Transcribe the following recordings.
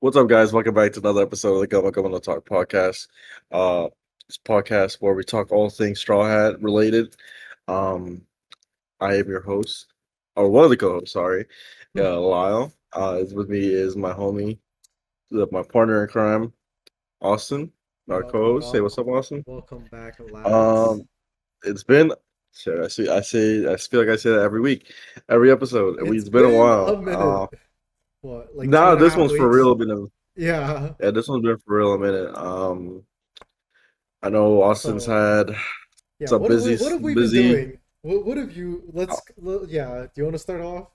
What's up, guys? Welcome back to another episode of the Gomu Gomu Talk podcast. Uh, this podcast where we talk all things Straw Hat related. Um, I am your host, or one of the co-hosts. Sorry, Lyle. With me is my homie, my partner in crime, Austin, our What co-host. Say up? what's up, Austin. Welcome back, lads. Um, it's been. Shit, I feel like I say that every week, every episode. It's It's been a been a while. minute. What, like two Nah, and a this half one's for weeks? real. Been a Yeah. Yeah, this one's been for real a minute. I know Austin's So, had yeah, some what have we been busy. doing? What have you, yeah, do you want to start off?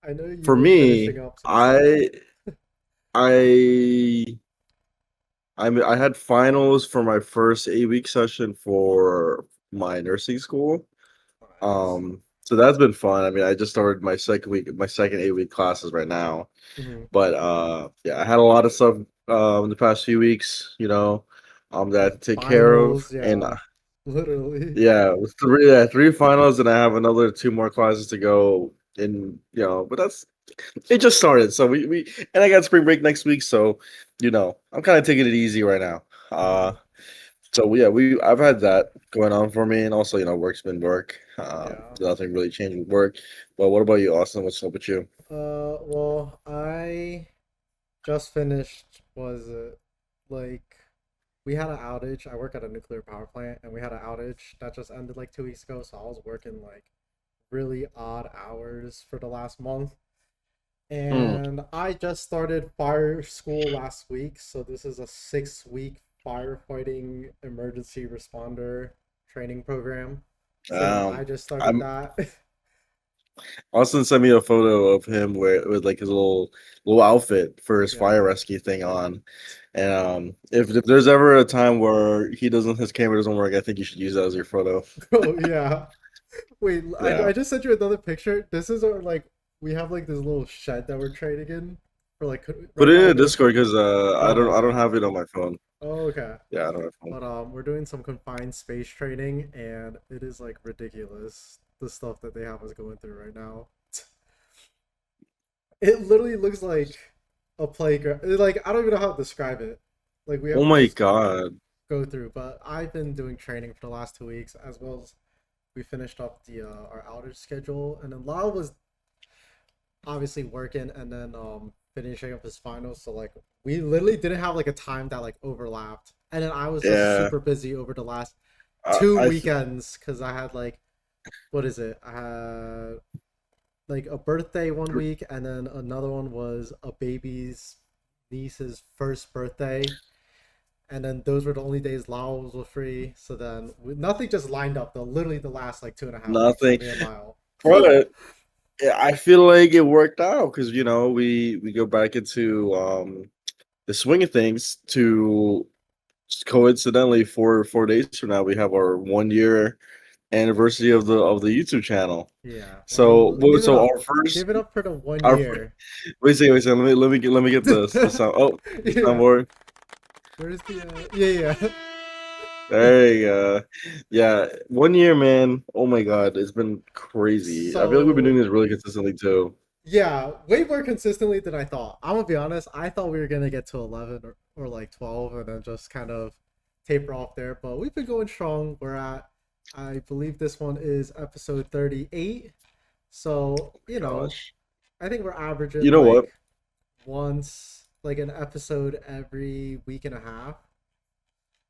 I know you've For been me, finishing up some stuff. I I had finals for my first 8 week session for my nursing school. Nice. So that's been fun. I mean, I just started my second 8 week classes right now. Hmm. But yeah, I had a lot of stuff in the past few weeks, that I Yeah, had to take care of, finals, and yeah, literally. yeah, with three finals, and I have another two more classes to go. And but it just started. So we and I got spring break next week, so I'm kind of taking it easy right now. Hmm. So yeah, we I've had that going on for me, and also work's been work. Yeah. Nothing really changed with work. But what about you, Austin? What's up with you? Well, I just finished, was it like we had an outage. I work at a nuclear power plant and we had an outage that just ended like 2 weeks ago, so I was working like really odd hours for the last month. Hmm. And I just started fire school last week, so this is a 6 week firefighting emergency responder training program. So I Um, just started I'm that. Austin sent me a photo of him where with like his little outfit for his fire Yeah. rescue thing on. And if there's ever a time where his camera doesn't work, I think you should use that as your photo. Oh yeah. Wait, Yeah. I just sent you another picture. This is our like we have like this little shed that we're trading in for like Put right it now in we're Discord because I don't okay. have it on my phone. Oh, okay. Yeah, I don't have a phone. But we're doing some confined space training and it is like ridiculous the stuff that they have us going through right now. It literally looks like a playground. Like I don't even know how to describe it. Like we Oh have to my just God. go through, but I've been doing training for the last 2 weeks as well as we finished up the our outage schedule and then Lyle was obviously working and then finishing up his finals. So like we literally didn't have like a time that like overlapped. And then I was just Yeah. super busy over the last I, two I th- weekends because I had like what is it? I had like a birthday one week and then another one was a baby's niece's first birthday. And then those were the only days Lyle was free. So then nothing just lined up though. Literally the last like 2.5 weeks for Nothing. me and Lyle. But yeah, I feel like it worked out because we go back into the swing of things to coincidentally 4 days from now we have our 1 year anniversary of the YouTube channel. Yeah. So Well, give it so up. our first Give it up for the one our year. wait a second, let me get the sound. Oh, the Yeah. soundboard. Where's the yeah, yeah. There you go. Yeah, 1 year, man. Oh my God, it's been crazy. I feel like we've been doing So this really consistently too. yeah, way more consistently than I thought. I'm gonna be honest, I thought we were gonna get to 11 or like 12 and then just kind of taper off there, but we've been going strong. We're at I believe this one is episode 38. So, Gosh. I think we're You averaging know what? like once like an episode every week and a half.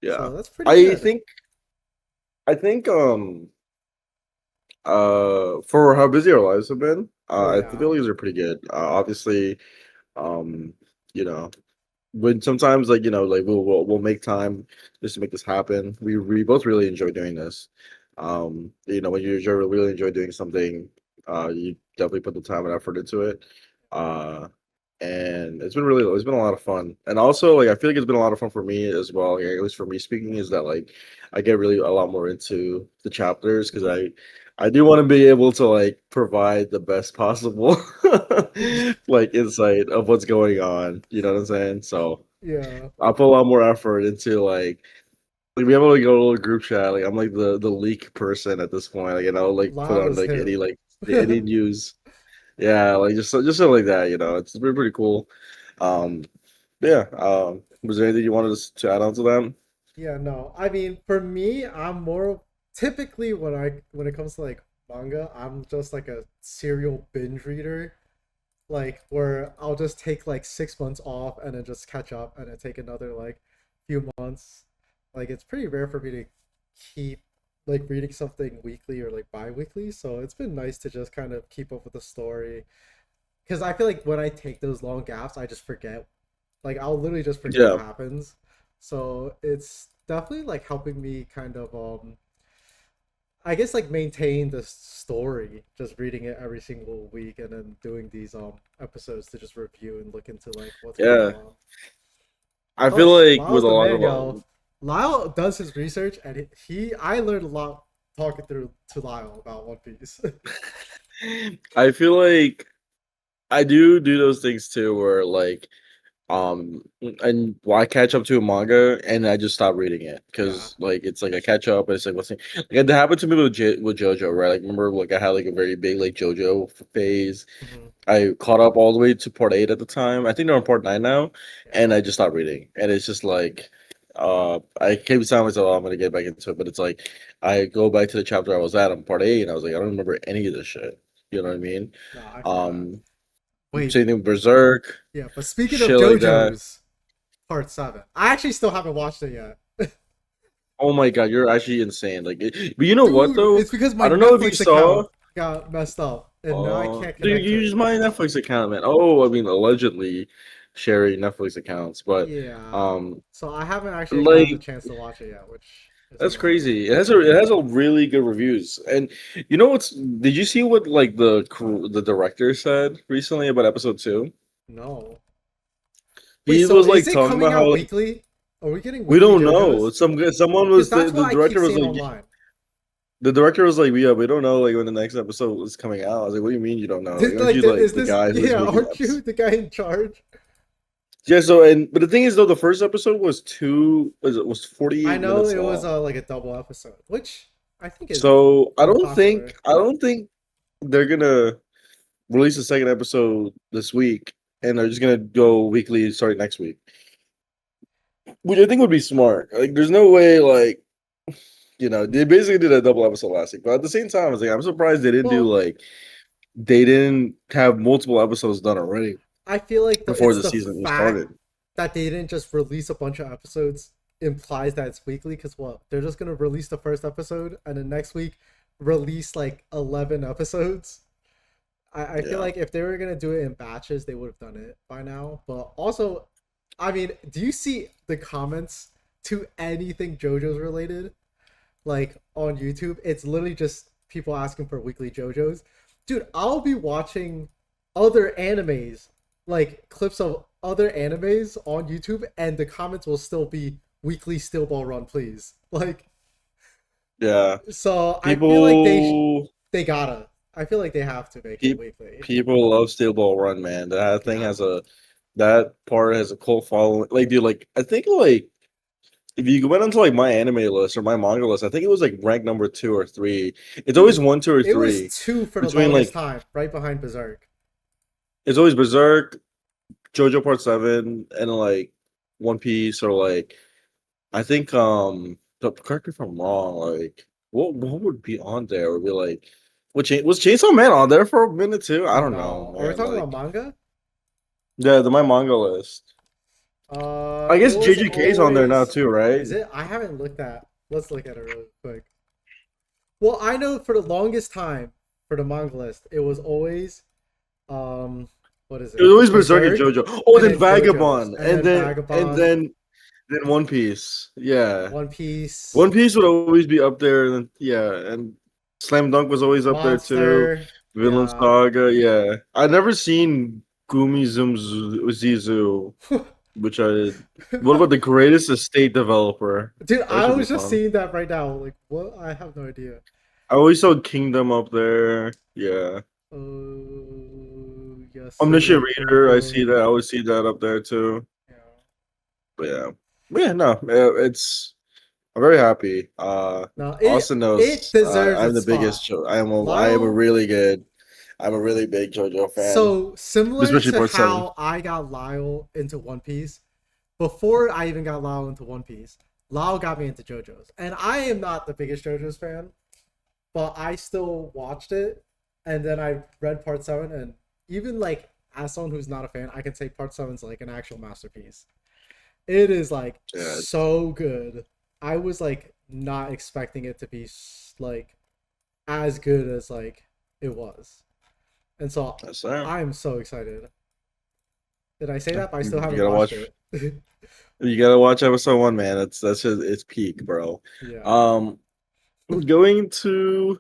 Yeah. So that's pretty I good. think I think for how busy our lives have been, Oh I yeah. feel these are pretty good. Obviously, um, you know, when sometimes like we'll make time just to make this happen. We both really enjoy doing this. When you really enjoy doing something, you definitely put the time and effort into it. Uh, and it's been a lot of fun. And also like I feel like it's been a lot of fun for me as well. At least for me speaking, is that like I get really a lot more into the chapters because I do want to be able to like provide the best possible like insight of what's going on. You know what I'm saying? So Yeah. I'll put a lot more effort into like be able to go to a little group chat. Like I'm like the leak person at this point. Like like put Lyle on is like him. any news. Yeah, like just something like that. It's been pretty cool. Um, yeah. Was there anything you wanted to add on to that? Yeah, no. I mean, for me, I'm more typically when it comes to like manga, I'm just like a serial binge reader. Like where I'll just take like 6 months off and then just catch up and then take another like few months. Like it's pretty rare for me to keep like reading something weekly or like bi-weekly, so it's been nice to just kind of keep up with the story. Because I feel like when I take those long gaps, I just forget. Like I'll literally just forget what Yeah. happens. So it's definitely like helping me kind of I guess like maintain the story, just reading it every single week and then doing these episodes to just review and look into like what's going Yeah. on. I feel Plus, like with Lyle's a the lot man, of yo. Lyle does his research, and I learned a lot talking through to Lyle about One Piece. I feel like I do those things too, where like and why catch up to a manga and I just stop reading it Yeah. because like it's like I catch up and it's like what's like it happened to me with with JoJo, right? Like remember like I had like a very big like JoJo phase. Hmm. I caught up all the way to part 8 at the time. I think they're on part 9 now, Yeah. and I just stopped reading. And it's just like I keep telling myself, oh, I'm gonna get back into it, but it's like I go back to the chapter I was at on part 8 and I was like, I don't remember any of this shit. You know what I mean? No, I feel that. Um Wait. Same thing with Berserk, Yeah, but speaking of shit like that. JoJo's Part 7, I actually still haven't watched it yet. Oh my god, you're actually insane. Like, but you know what Dude, though? it's because my I don't know if you Netflix saw. account got messed up, and now I can't Dude, connect you to use it. my Netflix account, man. Oh, I mean, allegedly sharing Netflix accounts, but Yeah. um, So I haven't actually gotten the like chance to watch it yet, which is that's annoying. crazy. It has a really good reviews, and you know what's? Did you see what like the director said recently about episode 2? No. Wait, He so was is like it talking coming about how out like weekly? Are we getting we weekly don't know. JoJo's? Someone Because was that's the what I keep director was seeing like online. the director was like, yeah, we don't know like when the next episode is coming out. I was like, what do you mean you don't know? Like, aren't you like Is the this? guy who's Yeah, making the aren't episode? you the guy in charge? Yeah, so and but the thing is though, the first episode was was I 48 know minutes it was long. like a double episode, which I think is So popular. I don't think they're gonna release a second episode this week and they're just gonna go weekly starting next week. Which I think would be smart. Like there's no way like they basically did a double episode last week. But at the same time, I was like, I'm surprised they didn't do Well, like they didn't have multiple episodes done already I feel like before it's the the season even fact started. that they didn't just release a bunch of episodes implies that it's weekly. Because what they're just gonna release the first episode and then next week release like 11 episodes. I feel Yeah. like if they were gonna do it in batches, they would have done it by now. But also, I mean, do you see the comments to anything JoJo's related? Like on YouTube, it's literally just people asking for weekly JoJo's. Dude, I'll be watching other animes, like clips of other animes on YouTube, and the comments will still be weekly still ball run, please. Like, Yeah. so I feel like People they gotta. I feel like they have to make it Pe- weekly. People love Steel Ball Run, man. That thing Yeah. has that part has a cult following. Like, dude, like I think like if you went onto like my anime list or my manga list, I think it was like ranked number 2 or 3. It's always Dude, 1, 2, or it was 3 two for the between longest like time, right behind Berserk. it's always Berserk, JoJo Part 7, and like One Piece or like I think correct me if I'm wrong. Like what would be on there? Would be like was Chainsaw Man on there for a minute too? I don't know, No. Are we man. talking about Like manga? yeah, my manga list. I It guess was JJK's on there now always. too, right? Is it? I haven't looked at. Let's look at it really quick. Well, I know for the longest time for the manga list, it was always um, what is It was it? always Berserk and Berserk, JoJo. Oh, and then then JoJo's, Vagabond, and then and Vagabond, then One Piece. Yeah, One Piece, One Piece would always be up there. And then, yeah, and Slam Dunk was always up there too. Monster. Vinland Yeah. Saga. Yeah, I've never seen Gumi Zizu, which I. What about the greatest estate developer? Dude, That I should be was just fun. seeing that right now. Like, what? I have no idea. I always saw Kingdom up there. Yeah. Omniscient Reader, I see Yasuda that. I always see that up there too. Yeah. But yeah, no, it's I'm very happy. No, Austin it knows deserves I'm its the biggest. spot. I am a Lyle, really good. I'm a really big JoJo fan, So similar especially to part seven. how I got Lyle into One Piece, before I even got Lyle into One Piece, Lyle got me into JoJo's. And I am not the biggest JoJo's fan, but I still watched it. And then I read part seven, and even like as someone who's not a fan, I can say part seven's like an actual masterpiece. It is like Yeah, so good. I was like not expecting it to be like as good as like it was. And so that's that. I'm so excited. Did I say that? But I still You haven't gotta watched watch. it. You gotta watch episode one, man. That's just it's peak, bro. Yeah. Um, going to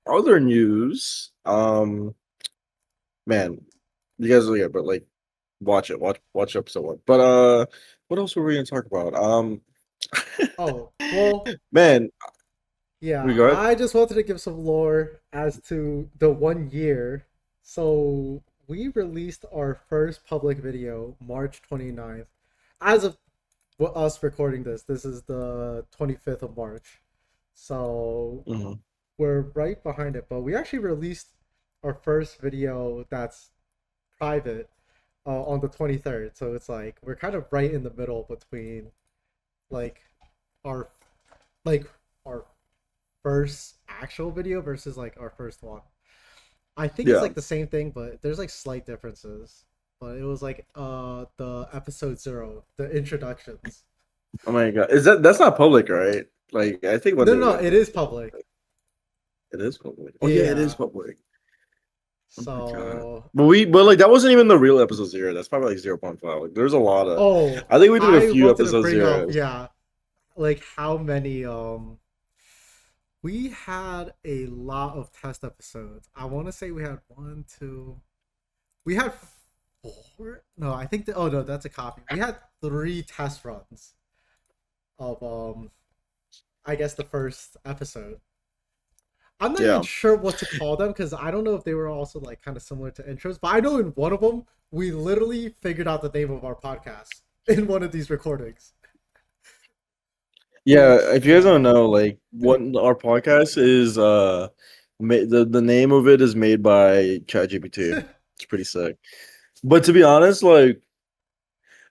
other news. Man, you guys are yeah, but like, watch it. Watch episode one. But what else were we gonna talk about? Oh, well, Man, we yeah. got I just wanted to give some lore as to the 1 year. So we released our first public video March 29th. As of us recording this is the 25th of March. So mhm. we're right behind it, but we actually released our first video that's private on the 23rd. So it's like we're kind of right in the middle between like our like our first actual video versus like our first one. I think it's Yeah. like the same thing, but there's like slight differences. But it was like the episode 0, the introductions. Oh my god, is that's not public, right? Like, I think one No, day no, we're no, gonna it put is it public. public. It is public. Oh yeah, it is Yeah. public. Oh my god. So, But like that wasn't even the real episode zero. That's probably like 0.5. Like there's a lot of. oh, I think we did a I few wanted to episode bring up, zeros. yeah, like how many we had a lot of test episodes. I want to say we had one, two, we had four. No, I think oh no, that's a copy. We had 3 test runs of I guess the first episode. I'm not even Yeah. sure what to call them because I don't know if they were also like kind of similar to intros, but I know in one of them we literally figured out the name of our podcast in one of these recordings. Yeah, Which if you guys yeah. don't know, like what our podcast is, the name of it is made by ChatGPT. It's pretty sick. But to be honest, like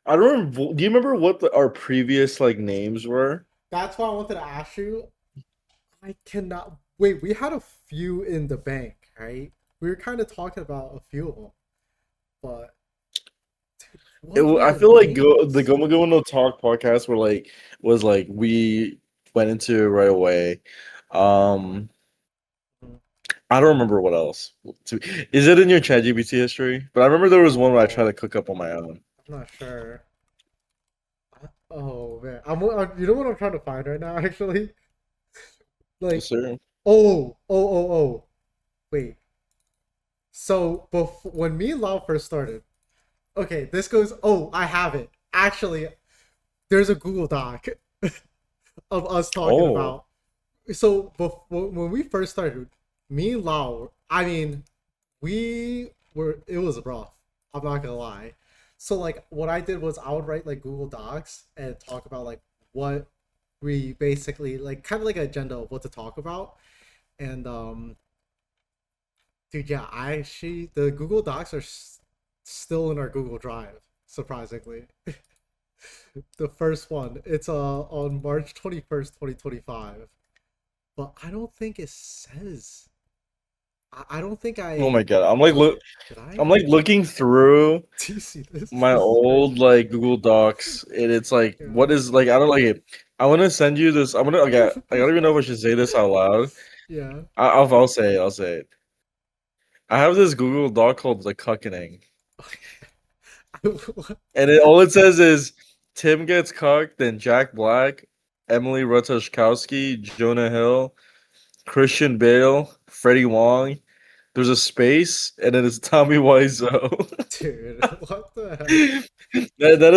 I don't remember. Do you remember what our previous like names were? That's why I wanted to ask you. I cannot wait. We had a few in the bank, right? We were kind of talking about a few of them, but dude, what were I the feel like the names? Gomu Gomu No Talk podcast was like we went into it right away. Um, Hmm. I don't remember what else. Is it in your ChatGPT history? But I remember there was one where I tried to Oh, cook up on my own. I'm not sure. Oh man, you know what I'm trying to find right now? Actually, Yes, like, sir. oh. Wait. So before when me and Lau first started, okay, this goes. Oh, I have it. Actually, there's a Google Doc of us talking Oh, about. So before when we first started, me and Lau, I mean, we were it was rough. I'm not gonna lie. So like what I did was I would write like Google Docs and talk about like what we basically like kind of like an agenda of what to talk about. And dude, yeah, I actually the Google Docs are still in our Google Drive, surprisingly. The first one, it's on March 21st, 2025. But I don't think it says I don't think oh my I God! did I'm I? like looking through Do you see this? my This is old crazy. like Google Docs, and it's like, what Yeah. is like? I don't like it. I want to send you this. I'm gonna. Okay, I don't even know if I should say this out loud. Yeah. I'll say it. I'll say it. I have this Google Doc called the Cuckening, What? and all it says is Tim gets cucked, then Jack Black, Emily Ratajkowski, Jonah Hill, Christian Bale, Freddie Wong. There's a space, and then it's Tommy Wiseau. Dude, what the That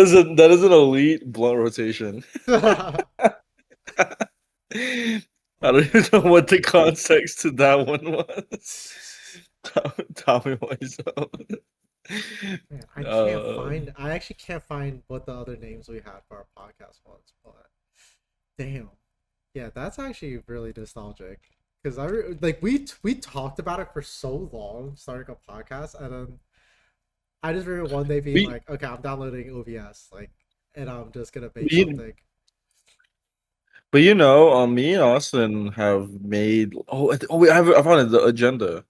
is an elite blunt rotation. heck? I Oh don't my even know what the god. context to that one was. Tommy Wiseau. Man, I can't Um, find I actually can't find what the other names we had for our podcast was, but damn. Yeah, that's actually really nostalgic. because we talked about it for so long, starting a podcast, and then I just remember one day being We, like, okay, I'm downloading OBS, like, and I'm just gonna make we something. but me and Austin have made. Wait, I found it, the agenda.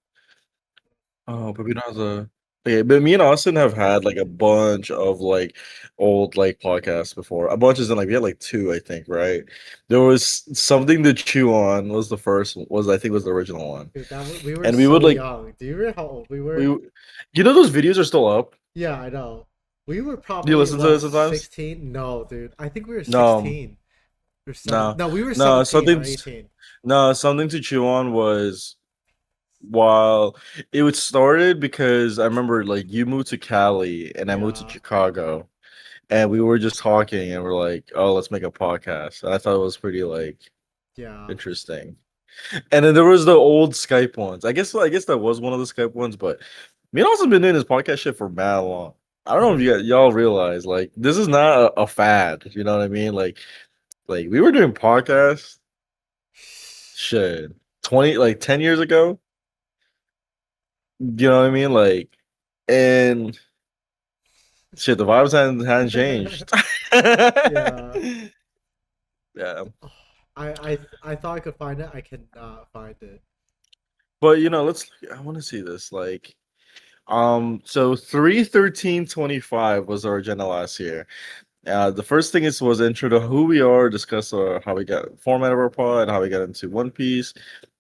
Oh, but we don't have the. Okay, but me and Austin have had like a bunch of like old like podcasts before. A bunch is in like we had like two, I think, right? There was something to chew on was the first was I think was the original one, Dude, we were and we would so like young. Do you remember how old we we, were? those videos are still up. Yeah, I know. We were Do you probably listen to it what, sometimes? 16? No, dude. I think we were No, 16 or 7. no, No, we were no. 17 or 18. Something to chew on was while it was started because I remember like you moved to Cali and I moved to Yeah, Chicago and we were just talking and we're like, oh, let's make a podcast. And I thought it was pretty like yeah. interesting. And then there was the old Skype ones. I guess that was one of the Skype ones, but me and also been doing this podcast shit for mad long. I don't know if Mhm. y'all realize like this is not a fad. You know what I mean? Like we were doing podcasts shit 20 like 10 years ago. You know what I mean? Like and shit, the vibes hadn't changed. Yeah. Yeah. Oh, I thought I could find it. I cannot find it. But I want to see this. So 3/13/25 was our agenda last year. The first thing was intro to who we are, discuss how we got format of our pod, how we got into One Piece,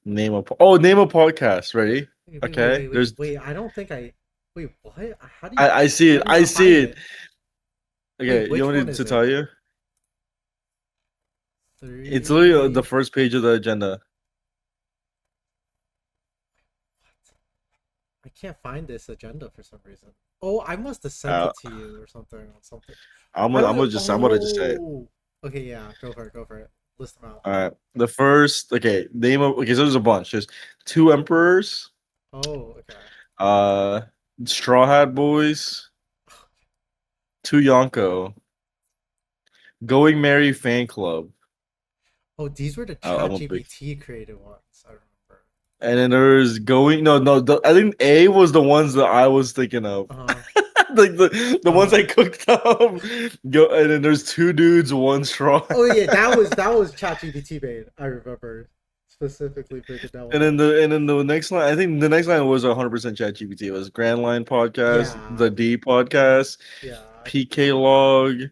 name a podcast. Ready? Okay. Wait. I don't think I. Wait, what? How do you? I see I it. do I not find see it. it. Wait, Okay, you which want one me is to it? tell you? It's literally the Three. first page of the agenda. I can't find this agenda for some reason. Oh, I must have sent Uh, it to you or something on something. I'm I gonna, don't I'm know. gonna just I'm gonna just say it. Oh, okay, yeah, go for it, go for it. List them out. All right. The first, okay, so there's a bunch. There's two emperors, Oh, okay. uh, Straw Hat Boys, two Yonko, Going Merry Fan Club. Oh, these were the I'm a big, ChatGPT created ones. I remember. and then there's going. No, no. I think A was the ones that I was thinking of, Uh, like the ones uh. I cooked up. Go, and then there's two dudes, one straw. Oh yeah, that was ChatGPT made. I remember specifically breaking that one And then down. the next line, I think the next line was 100% ChatGPT. It was Grand Line Podcast, Yeah, the D Podcast, yeah. PK Log,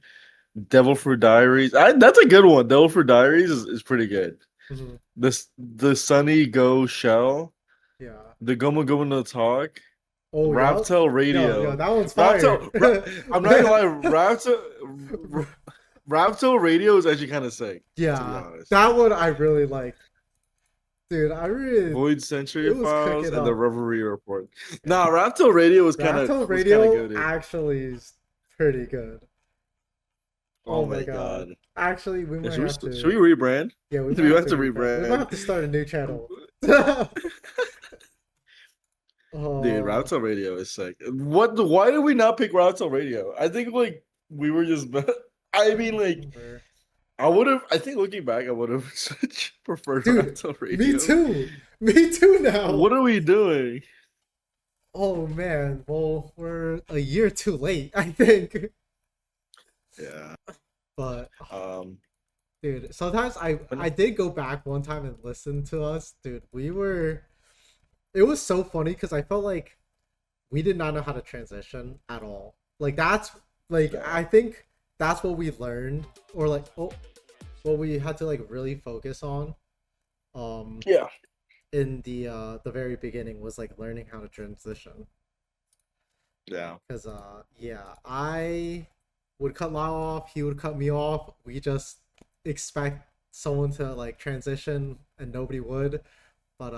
Devil Fruit Diaries. That's a good one. Devil Fruit Diaries is pretty good. Mhm. The Sunny Go Shell, Yeah. the Gomu Gomu no Talk, Oh, yup. Raptel Yo, Radio. that one's fire. I'm not gonna lie, Raptel Radio is actually kind of sick, to be Yeah, honest. that one I really liked. Dude, I really Void it Century was Files cooking and the up. Reverie Report. Yeah. Nah, Raptel Radio Raptor was kind of Radio good, dude. actually is pretty good. Oh Oh my my god. god. Actually, we Yeah, might have should to. we rebrand? Yeah, we might We have have to to rebrand. We might rebrand. have to start a new channel. Dude, Oh, Raptel Radio is sick. Why did we not pick Raptel Radio? I think like we were just I I mean don't like remember. I think looking back I would have preferred Dude, Raptel me Radio. too. Me too now. What are we doing? Oh man. Well, we're a year too late, I think. Yeah. But Um dude, sometimes I when- did go back one time and listen to us. Dude, we were it was so funny because I felt like we did not know how to transition at all. Like that's like yeah. I think that's what we learned or like what we had to like really focus on um Yeah. in the very beginning was like learning how to transition. Yeah. Cause yeah, I would cut Lyle off, he would cut me off. We just expect someone to like transition and nobody would. But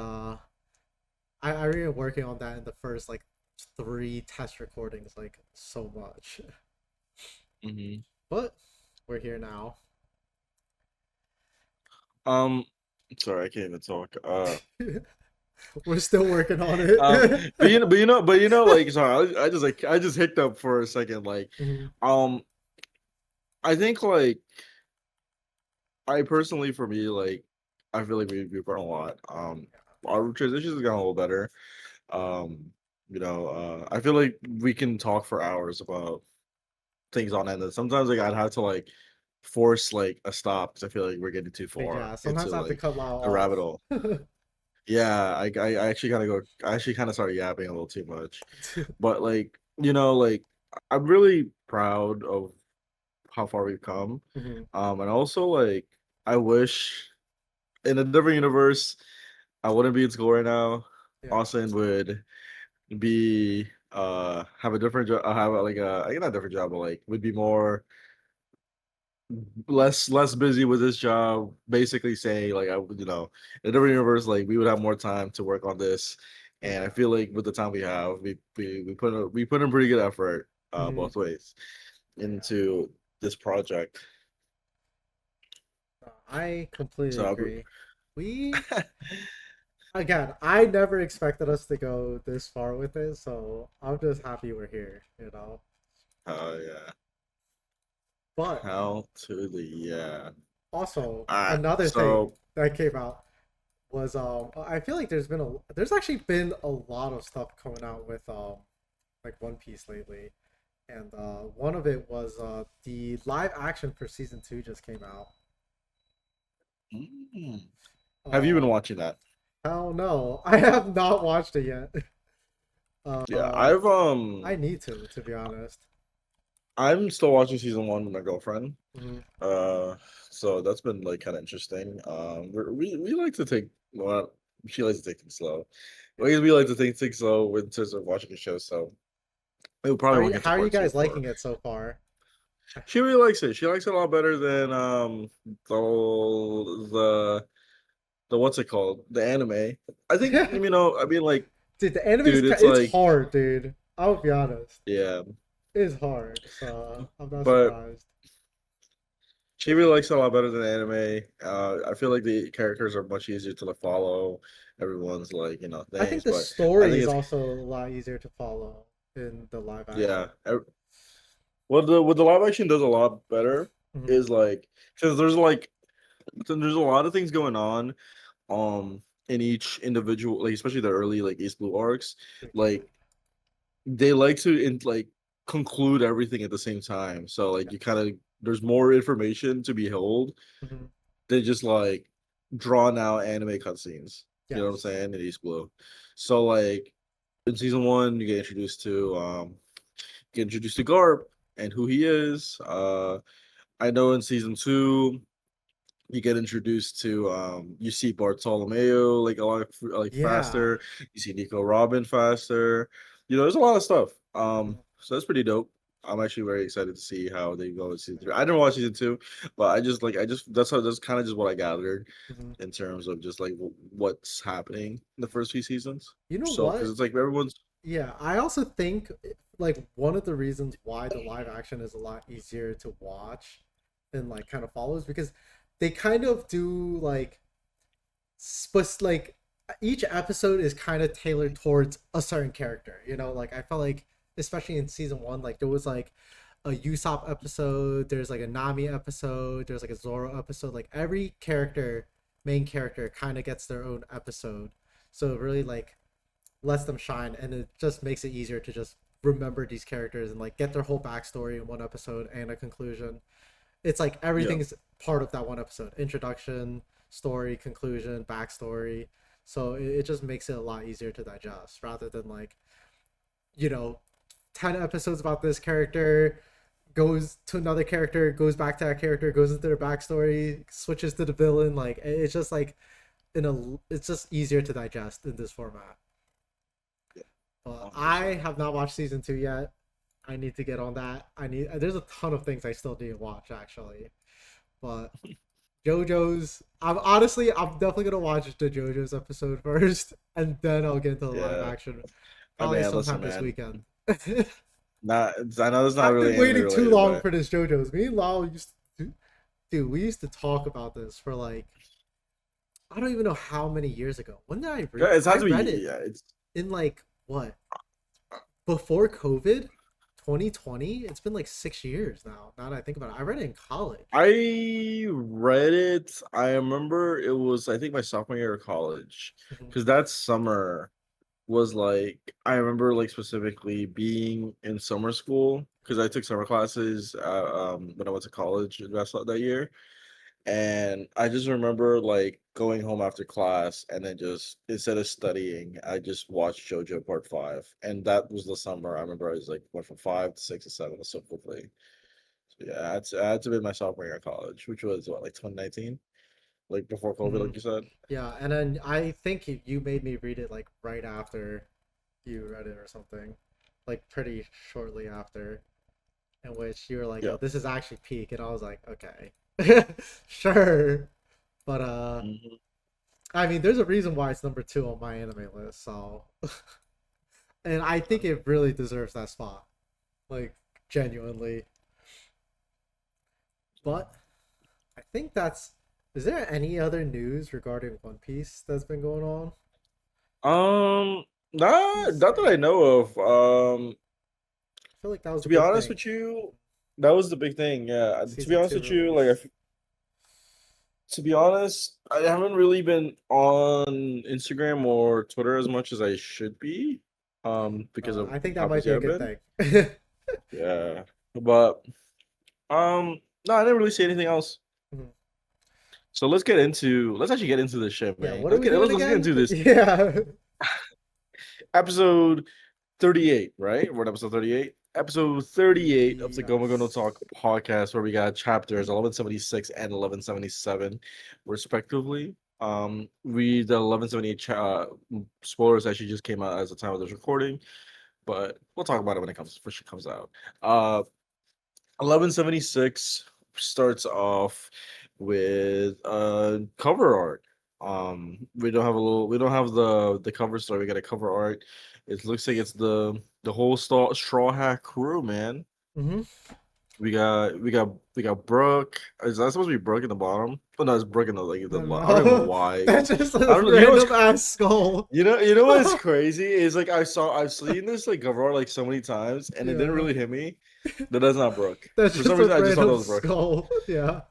I really working on that in the first like three test recordings like so much. hmm But we're here now. Um sorry, I can't even talk. We're still working on Um, it. like, sorry, I just hicked up for a second. Mhm. Um, I think, like, I personally, for me, like, I feel like we've grown a lot. Our transitions have gotten a little better. Um, I feel like we can talk for hours about things on end. And sometimes like I'd have to like force like a stop because I feel like we're getting too Yeah, far sometimes into I have to like cut Lyle the rabbit off. hole. Yeah, I actually gotta go. I actually kind of started yapping a little too much, but like like I'm really proud of how far we've come. Mhm. And also like I wish in a different universe I wouldn't be in school right now. Yeah. Austin would be have a different job, have like a not a different job, but like would be more less busy with this job. Basically, saying like I would in a different universe like we would have more time to work on this, and I Yeah. feel like with the time we have, we put in pretty good effort Mhm. both ways Yeah. into this project. I completely So agree. We again, I never expected us to go this far with it, so I'm just happy we're here, you know. yeah, But how to the yeah. also All right, another thing so that came out was I feel like there's actually been a lot of stuff coming out with like One Piece lately. And one of it was the live action for season 2 just came out. mm, have you been Um, watching that? hell no, I have not watched it yet. Yeah, Uh, I need to be honest. I'm still watching season one with my girlfriend. Mhm. Uh, so that's been like kind of interesting. We like to take well, she likes to take things slow. Yeah. We like to take things slow in terms of watching a show. So we probably won't get to How are you part two guys for. liking it so far? She really likes it. She likes it a lot better than the what's it called, the anime. I think I mean like Dude, the anime is dude, it's it's like hard, dude. I'll be honest, yeah, it is hard. So I'm not but surprised. she really likes it a lot better than anime. I feel like the characters are much easier to like follow. Everyone's like I think things, the but I story think is it's also a lot easier to follow in the live yeah. action. What the live action does a lot better Mhm. is like because there's a lot of things going on in each individual like especially the early like East Blue arcs Okay. like they like to like conclude everything at the same time. So like you kind Yes. of there's more information to be held Mhm. than just like drawn out anime cutscenes. You know what I'm Yes. saying? In East Blue. So like in season one, you get introduced to Garp and who he is. I know in season two you get introduced to you see Bartolomeo like a lot like Yeah. faster. You see Nico Robin faster. There's a lot of stuff. Mhm. So that's pretty dope. I'm actually very excited to see how they go with season three. I didn't watch season two, but I just that's kind of just what I gathered Mhm. in terms of just like what's happening in the first few seasons. You know So because what? it's like everyone's Yeah, I also think like one of the reasons why the live action is a lot easier to watch and like kind of follows because they kind of do like each episode is kind of tailored towards a certain character. You know, like I felt like especially in season 1, like there was like a Usopp episode, there's like a Nami episode, there's like a Zoro episode. Like every character, main character, kind of gets their own episode. So it really like lets them shine, and it just makes it easier to just remember these characters and like get their whole backstory in one episode and a conclusion. It's like yeah everything's part of that one episode: introduction, story, conclusion, backstory. So it just makes it a lot easier to digest rather than like you know 10 episodes about this character, goes to another character, goes back to that character, goes into their backstory, switches to the villain. Like it's just like it's just easier to digest in this format. yeah But I 100%. have not watched season 2 yet. I need to get on that. I need. There's a ton of things I still need to watch actually, but JoJo's. I'm definitely gonna watch the JoJo's episode first, and then I'll get into the live Yeah, action. I Probably mean, sometime listen, this man. weekend. Not I know it's not I've been really anime waiting too related, long but for this JoJo's. Me and Lyle used to, dude, we used to talk about this for like I don't even know how many years ago. When did I read yeah, it? it's I has to be read it yeah. It's in like what before COVID, 2020. It's been like 6 years now. Now that I think about it, I read it in college. I read it. I remember it was, I think, my sophomore year of college, Mhm. because that summer was like, I remember like specifically being in summer school because I took summer classes when I went to college that year. And I just remember like going home after class and then just instead of studying, I just watched JoJo Part 5. And that was the summer. I remember I was like went from 5 to 6 to 7 so quickly. So yeah, I had to be my sophomore year of college, which was what, like 2019? Like before COVID, Mhm. like you said. Yeah, and then I think you made me read it like right after you read it or something, like pretty shortly after, in which you were like, Yeah. "Yo, this is actually peak," and I was like, "Okay, sure," but Mhm. I mean, there's a reason why it's number two on my anime list, so, and I think it really deserves that spot, like genuinely. But I think that's. Is there any other news regarding One Piece that's been going on? Um, Let's not that see. I know of. I feel like that was To the be big honest thing. with you, that was the big thing. Yeah. To be Season honest two with you, like, release. to be honest, I haven't really been on Instagram or Twitter as much as I should be, because of I think that how might busy be a I've good been. thing. Yeah, but no, I didn't really see anything else. Mhm. So let's actually get into this shit, Yeah, man. what are we doing Let's get again? into this Yeah. episode 38, right? We're at episode 38. Episode 38 of the Gomu Gomu Talk Yes. podcast, where we got chapters 1176 and 1177, respectively. The 1178 spoilers actually just came out as the time of this recording, but we'll talk about it when it comes out. 1176 starts off with cover art. We don't have the cover story. We got a cover art. It looks like it's the whole straw hat crew, man. Hmm. We got Brooke. Is that supposed to be Brooke in the bottom? Oh no, it's Brooke in the like the No, I don't even know no. why. That's just I a don't know. You know what's random ass skull. you know what's crazy is like I've seen this like cover art like so many times and it didn't Yeah. really hit me. That's not Brooke. That's For some just a reason, I just thought that random was Brooke. skull. Yeah.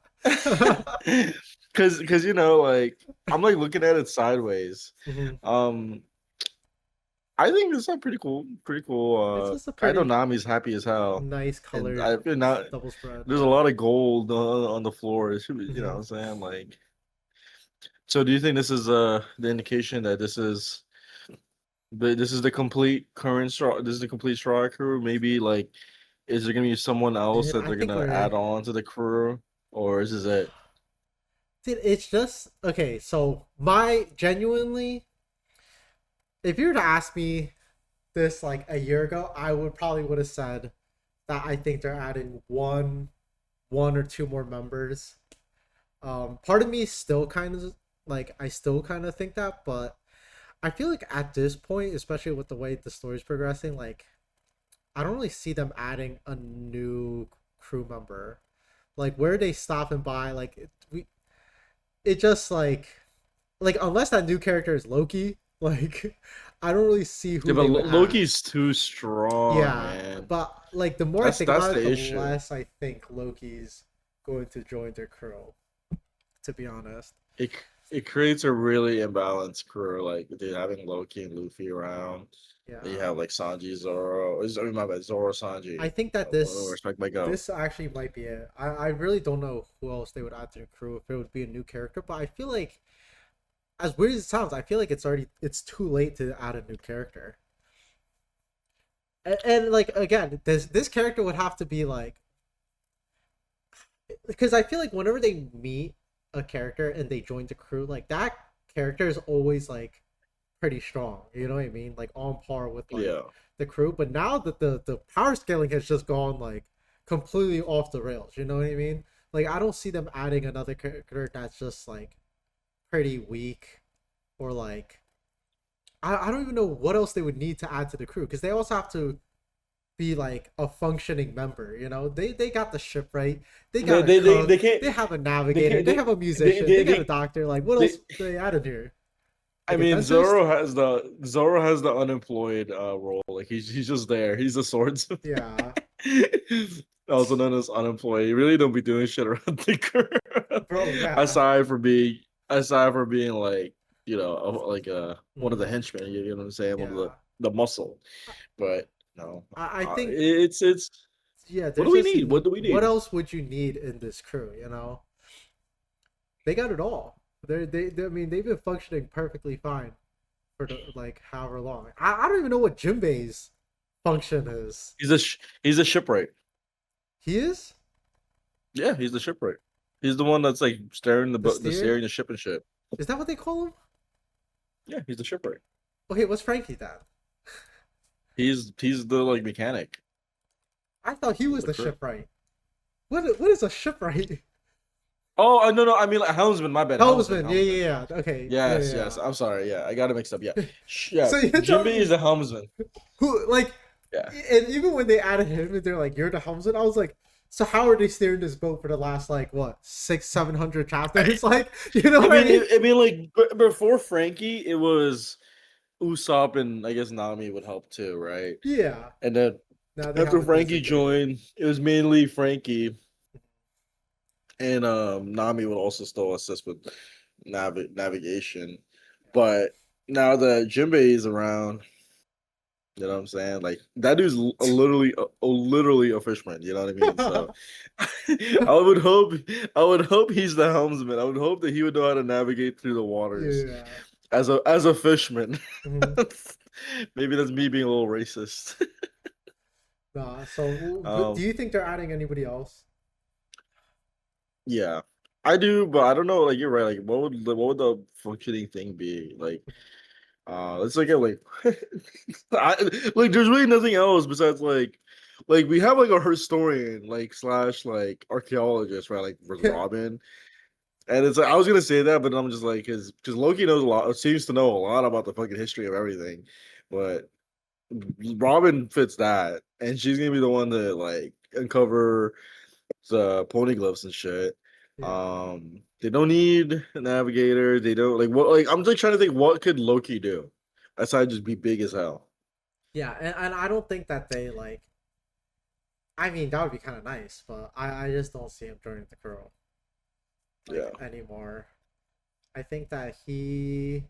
Cause like I'm like looking at it sideways. Hmm. Um, I think this is a pretty cool. It's just a I know pretty Nami's happy as hell, nice and colored I feel not. double spread. There's a Yeah. lot of gold on the floor. It should be, you know Hmm. what I'm saying? Like, so do you think this is the indication that this is the complete current straw? This is the complete straw crew. Maybe like, is there gonna be someone else Dude, that I they're think gonna we're add on to the crew, or is this it? Dude, it's just okay. So my genuinely, if you were to ask me this like a year ago, I would have said that I think they're adding one or two more members. Part of me still kind of like I still kind of think that, but I feel like at this point, especially with the way the story's progressing, like I don't really see them adding a new crew member. Like where are they stopping by? Like it just like unless that new character is Loki, like I don't really see Yeah, who but they would add. Loki's too strong, Yeah, man. but like the more I think That's about it, the the issue. less I think Loki's going to join their crew. To be honest. It it creates a really imbalanced crew. Like, dude, having Loki and Luffy around. Then you Yeah, have like Sanji, Zoro. I mean, my bad, Zoro, I Sanji. think that Respect my go. this actually might be it. I really don't know who else they would add to the crew if it would be a new character, but I feel like as weird as it sounds, I feel like it's too late to add a new character. And like again, this character would have to be like because I feel like whenever they meet a character and they join the crew, like that character is always like pretty strong. You know what I mean? Like on par with like Yeah. the crew. But now that the power scaling has just gone like completely off the rails. You know what I mean? Like I don't see them adding another character that's just like pretty weak or like I don't even know what else they would need to add to the crew because they also have to be like a functioning member. You know, they got the ship right. They got a They cook. can't They have a navigator. They have a they, musician. they, They got a they, doctor. Like what they else do they add in here? I Like a mean, dentist? Zoro has the unemployed role. Like he's just there. He's the swordsman. Yeah. Also known as unemployed. You really don't be doing shit around the curve. Bro, yeah. Aside from being like, like one of the Mm, henchmen, you know what I'm saying? One of the yeah. the muscle. I, But no. I think It's yeah, what there's do we just need? What do we what need? else would you need in this crew, you know? They got it all. I mean, they've been functioning perfectly fine for like however long. I don't even know what Jinbei's function is. He's a shipwright. He is Yeah, he's the shipwright. He's the one that's like steering the the boat, the steer. steering the ship and shit. Is that what they call him? Yeah, he's the shipwright. Okay, what's Frankie then? He's the like mechanic I thought he of was the the crew. shipwright. What is a shipwright? Oh, no, no. I mean, like, helmsman. My bad. Helmsman. Helmsman. Yeah, Helmsman. yeah, yeah. Okay. Yeah, Yes, yeah. yes. I'm sorry. Yeah, I got it mixed up. Yeah, Yeah. yeah. So you're Jinbei telling is me the helmsman. who like, Yeah. and even when they added him and they're like, "You're the helmsman," I was like, "So how are they steering this boat for the last like what 600-700 I, chapters?" Like, you know I what I mean, mean? like before Frankie, it was Usopp and I guess Nami would help too, right? Yeah. And then Now they have after a Frankie designated. joined, it was mainly Frankie and Nami would also still assist with navigation. But now that Jinbei is around, you know what I'm saying? Like that dude's literally a fisherman. You know what I mean? So I would hope I would hope he's the helmsman. I would hope that he would know how to navigate through the waters Yeah. as a fisherman. Mhm. Maybe that's me being a little racist. Nah. So, but do Um, you think they're adding anybody else? yeah, I do, but I don't know. Like you're right. Like what would the functioning thing be? Like let's look at like like there's really nothing else besides like we have like a historian like slash like archaeologist, right? Like with Robin. And it's like I was gonna say that, but I'm just like because Loki knows a lot, seems to know a lot about the fucking history of everything. But Robin fits that, and she's gonna be the one to like uncover the poneglyphs and shit. Yeah. They don't need a navigator. They don't like what like I'm just trying to think what could Loki do aside just be big as hell. Yeah, and I don't think that they like. I mean, that would be kind of nice, but I just don't see him joining the crew like Yeah. anymore. I think that he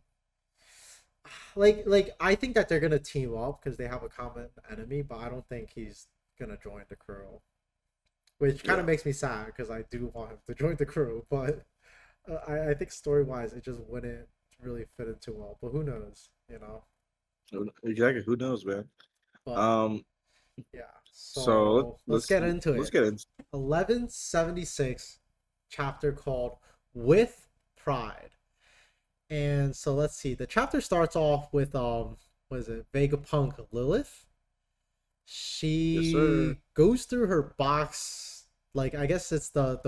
I think that they're gonna team up because they have a common enemy, but I don't think he's gonna join the crew, which kind of Yeah. makes me sad because I do want him to join the crew, but I think story wise it just wouldn't really fit in too well. But who knows, you know? Exactly. Who knows, man? But Um. yeah, So so let's get into let's it. get in. 1176 chapter called With Pride. And so let's see. The chapter starts off with what is it? Vegapunk Lilith. Yes, sir. She goes through her box, like I guess it's the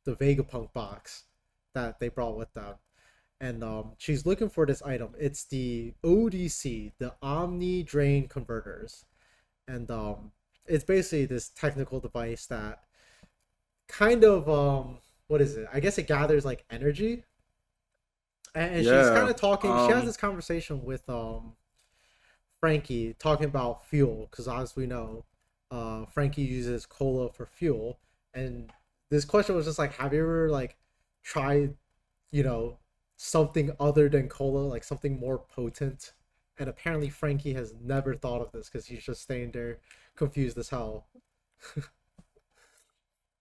Vegapunk box that they brought with them. And she's looking for this item. It's the ODC, the Omni Drain Converters. And it's basically this technical device that kind of what is it? I guess it gathers like energy, and she's kind Yeah. of talking. She has this conversation with Frankie, talking about fuel because as we know, Frankie uses cola for fuel, and this question was just like, have you ever like tried, you know, something other than cola, like something more potent? And apparently Frankie has never thought of this because he's just staying there confused as hell.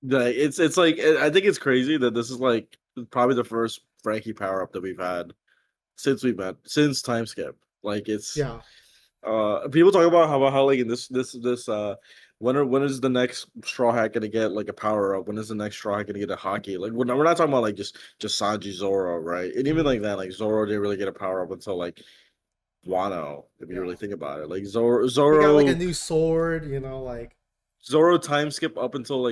Like it's like I think it's crazy that this is like probably the first Frankie power up that we've had since we met since time skip. Like it's Yeah. people talk about how like in this when is the next straw hat gonna get like a power up? When is the next straw hat gonna get a hockey? Like we're not talking about like just Sanji Zoro, right? And even Mhm. like that, like Zoro didn't really get a power up until like Wano, if you really Yeah. think about it. Like Zoro He got like a Zoro new sword, you know, like Zoro time skip up until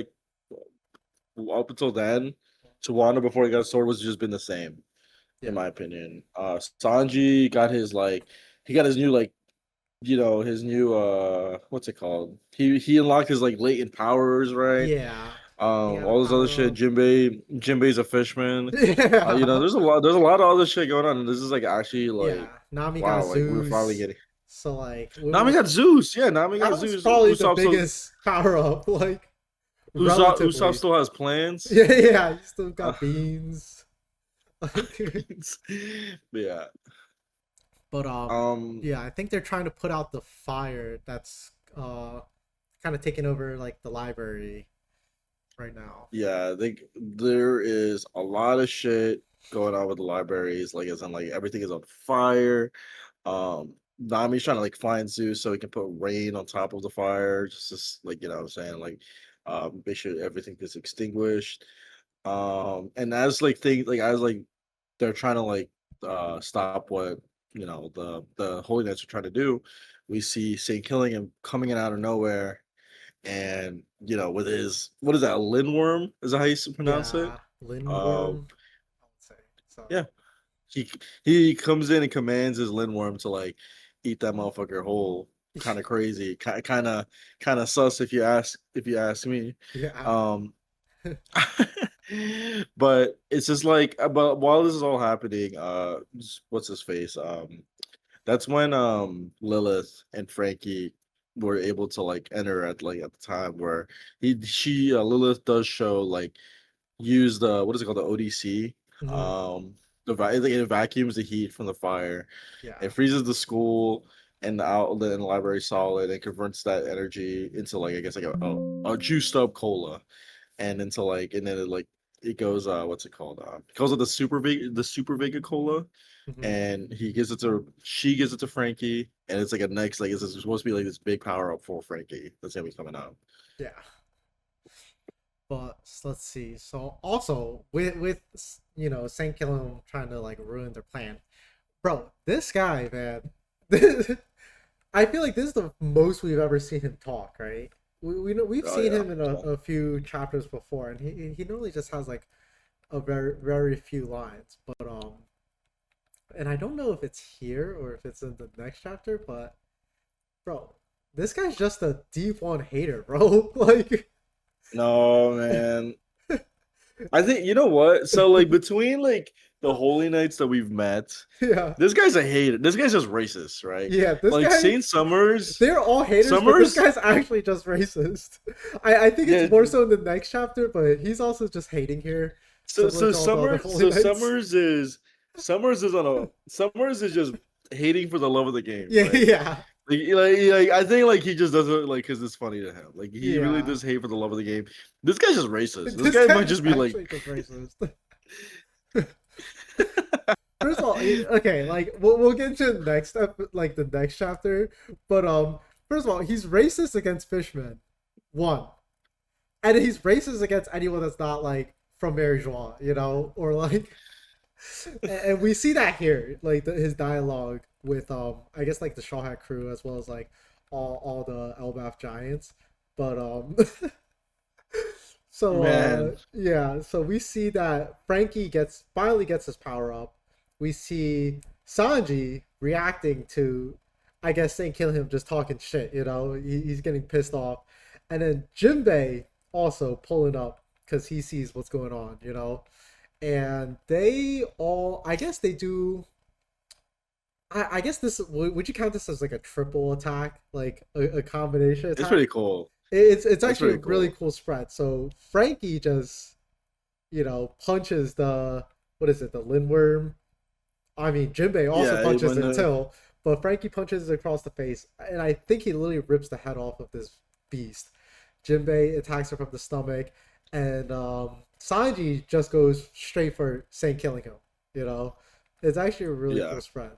then to Wano before he got a sword was just been the same, in yeah. my opinion. Sanji got his like he got his new like his new what's it called? He unlocked his like latent powers, right? Yeah. He got a All this other power shit. up. Jinbei's a fishman. Yeah. There's a lot of other shit going on, and this is like actually Yeah. like Nami got wow, like we're finally Zeus. getting. So like Nami with got Zeus. Yeah, Nami that got was Zeus. probably the Usopp still biggest power up, like Usopp relatively. still has plans. Yeah, yeah, you still Uh, got beans. Like, yeah. but Um. yeah, I think they're trying to put out the fire that's kind of taking over like the library right now. Yeah, I think there is a lot of shit going on with the libraries. Like, as in, like everything is on fire. Nami's trying to like find Zeus so he can put rain on top of the fire. Just like what I'm saying, like, make sure everything is extinguished. And as like things like as like they're trying to like stop what the Holy Knights are trying to do, we see Saint Killingham coming in out of nowhere, and with his, what is that, Lindworm, is that how you pronounce it? Yeah, uh Lindworm, I would say. So yeah, he comes in and commands his Lindworm to like eat that motherfucker whole. Kind of crazy, kind of sus, if you ask me. yeah, um but it's just like, but while this is all happening, what's his face, that's when Lilith and Frankie were able to like enter at the time where Lilith does show like, use the, what is it called, the ODC. mhm, um it vacuums the heat from the fire. yeah, It freezes the school and the outlet and the library solid, and converts that energy into like, I guess, like a juiced up cola, and into like, and then it goes, what's it called, it goes with the super Vega cola. mhm, And she gives it to Frankie, and it's like a next, like, it's supposed to be like this big power up for Frankie that's gonna be coming out. yeah. But let's see. So also with Saint Killam trying to like ruin their plan, bro. This guy, man. I feel like this is the most we've ever seen him talk. Right? We know we've Oh seen yeah. him in a few chapters before, and he normally just has like a very few lines. But and I don't know if it's here or if it's in the next chapter. But bro, this guy's just a deep one hater, bro. Like, No, man. I think, you know what? So like, between like the Holy Knights that we've met, yeah, this guy's a hater. This guy's just racist, right? yeah. This Like guy. Saint Summers, They're all haters, but this Summers, guy's actually just racist. I think yeah. it's more so in the next chapter, but he's also just hating here, So similar so to all the other Summers Holy so Knights. Summers is just hating for the love of the game, Yeah, right? yeah, Like, I think like he just doesn't like, because it's funny to him. Like, he really yeah. does hate for the love of the game. This guy's just racist. This This guy guy might is just be like, actually just racist. First of all, okay, like we'll get to the next step, like the next chapter. But first of all, he's racist against fishmen, one, and he's racist against anyone that's not like from Marijois, or like. And we see that here, like his dialogue with I guess like the Shaw Hat crew as well as like all the Elbaf giants. But so man, yeah, so we see that Frankie finally gets his power up. We see Sanji reacting to, I guess, Saint Kill him just talking shit. He's getting pissed off, and then Jinbei also pulling up because he sees what's going on. And they all, I guess they do. I guess this, would you count this as like a triple attack, like a combination it's attack? pretty cool. It's It's actually a pretty really cool. cool spread. So Frankie just punches the, what is it, the Lindworm. I mean, Jinbei also Yeah, punches when it the too, but Frankie punches it across the face, and I think he literally rips the head off of this beast. Jinbei attacks her from the stomach, and Sanji just goes straight for Saint killing him. You know, it's actually a really yeah, cool spread.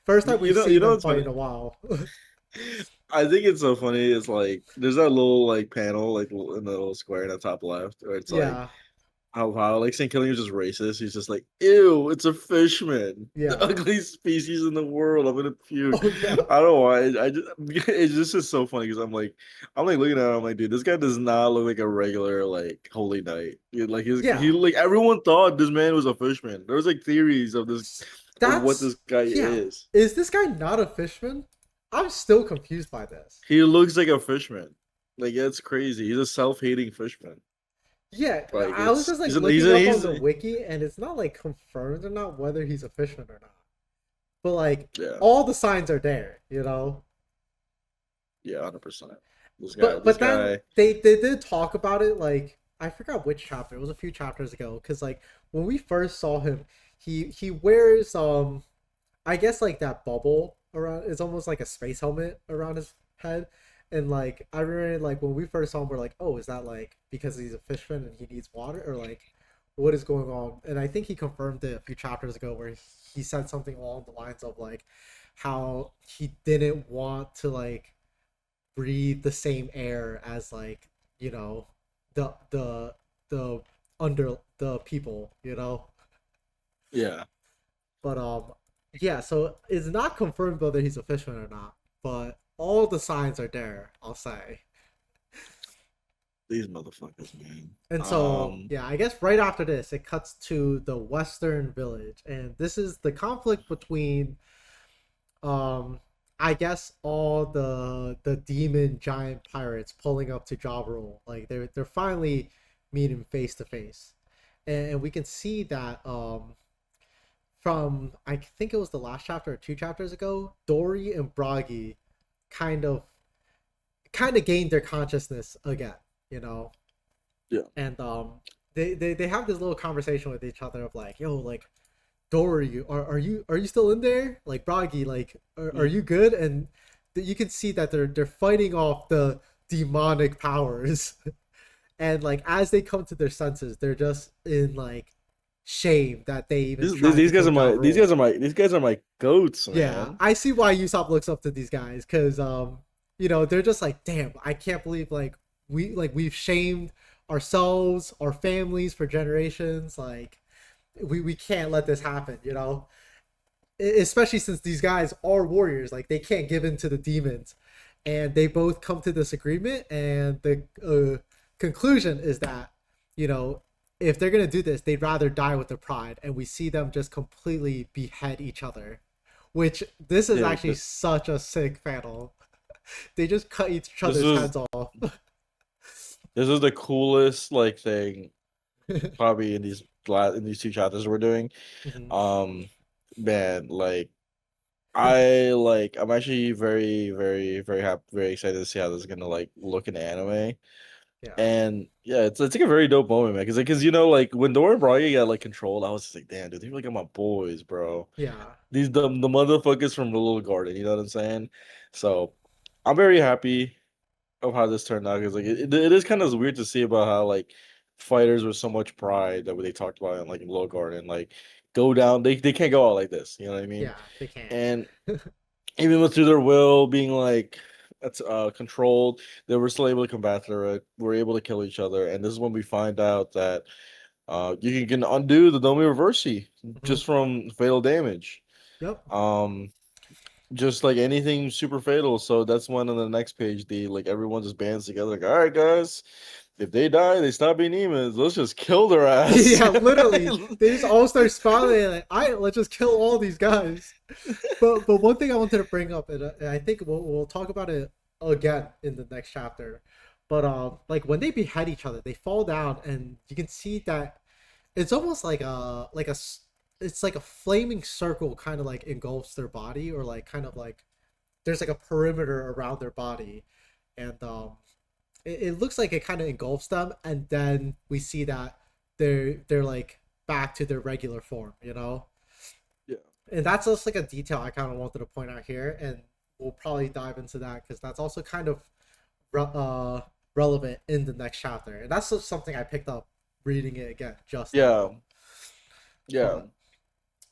First time we've you seen know them what's fight funny? in a while. I think it's so funny. It's like, there's that little like panel like in the little square in the top left, where it's like, Yeah, how like St. Killing is just racist. He's just like, ew, it's a fishman, the yeah. ugliest species in the world. I'm gonna puke. Oh yeah, I don't know why. I just it's just so funny, because I'm like looking at him. I'm like, dude, this guy does not look like a regular like holy knight. Like, he yeah. like, everyone thought this man was a fishman. There was like theories of what That's this guy yeah. is. Is this guy not a fishman? I'm still confused by this. He looks like a fishman. Like, it's crazy. He's a self-hating fishman. Yeah, Like, I was just like he's looking up on the wiki, and it's not like confirmed or not whether he's a fishman or not. but like Yeah, all the signs are there, you know. yeah, 100%. This guy, But this then guy. they did talk about it. Like I forgot which chapter. It was a few chapters ago. Because like when we first saw him, he wears I guess like that bubble around. It's almost like a space helmet around his head. And like I remember like when we first saw him, we're like, oh, is that like because he's a fisherman and he needs water, or like what is going on? And I think he confirmed it a few chapters ago where he said something along the lines of like how he didn't want to like breathe the same air as like you know the under the people, you know. Yeah, But yeah, so it's not confirmed whether he's a fisherman or not, but all the signs are there, I'll say. these motherfuckers, man. And so yeah, I guess right after this it cuts to the western village, and this is the conflict between um I guess all the demon giant pirates pulling up to job role. Like they're finally meeting face to face. And we can see that from I think it was the last chapter or two chapters ago, Dory and Bragi kind of kind of gained their consciousness again, you know. Yeah, And they have this little conversation with each other of like, yo, like Dory, are you still in there? Like Bragi, like are mm, you good? And you can see that they're fighting off the demonic powers, and like as they come to their senses, they're just in like shame that they even tried to these guys kill are Ja Rule. these guys are my goats, Yeah, man. I see why Usopp looks up to these guys because you know, they're just like, damn, I can't believe we've shamed ourselves, our families for generations. Like we can't let this happen, you know. Especially since these guys are warriors, like they can't give in to the demons, and they both come to this agreement. And the conclusion is that you know if they're gonna do this, they'd rather die with their pride, and we see them just completely behead each other. Which this is Yeah, actually such a sick panel. They just cut each this other's was heads off. this is the coolest like thing probably in these two chapters we're doing. Mhm. Um, man, I'm actually very happy, very excited to see how this is gonna like look in anime. Yeah, And yeah, it's like a very dope moment, man. Because you know, like when Dora and Brian got like controlled, I was just like, damn, dude, they really got my boys, bro. yeah, These the motherfuckers from the little garden, you know what I'm saying? So I'm very happy of how this turned out because like it is kind of weird to see about how like fighters with so much pride that they talked about in like in Little Garden like go down they can't go out like this, you know what I mean? yeah. They can't. And even with through their will being like that's controlled, they were still able to combat through it. We're able to kill each other, and this is when we find out that you can undo the Domi Reversi Mhm. just from fatal damage. Yep. Um, just like anything super fatal. So that's when on the next page, the like everyone just bands together, like, all right, guys, if they die, they stop being demons. Let's just kill their ass. Yeah, literally, they just all start spawning. Like, all right, let's just kill all these guys. But one thing I wanted to bring up, and I think we'll talk about it again in the next chapter. But like when they behead each other, they fall down, and you can see that it's almost it's like a flaming circle, kind of like engulfs their body, or like kind of like there's like a perimeter around their body, and it looks like it kind of engulfs them, and then we see that they're like back to their regular form, you know. Yeah. And that's just like a detail I kind of wanted to point out here, and we'll probably dive into that because that's also kind of re- uh, relevant in the next chapter, and that's just something I picked up reading it again just Yeah. now. Yeah. But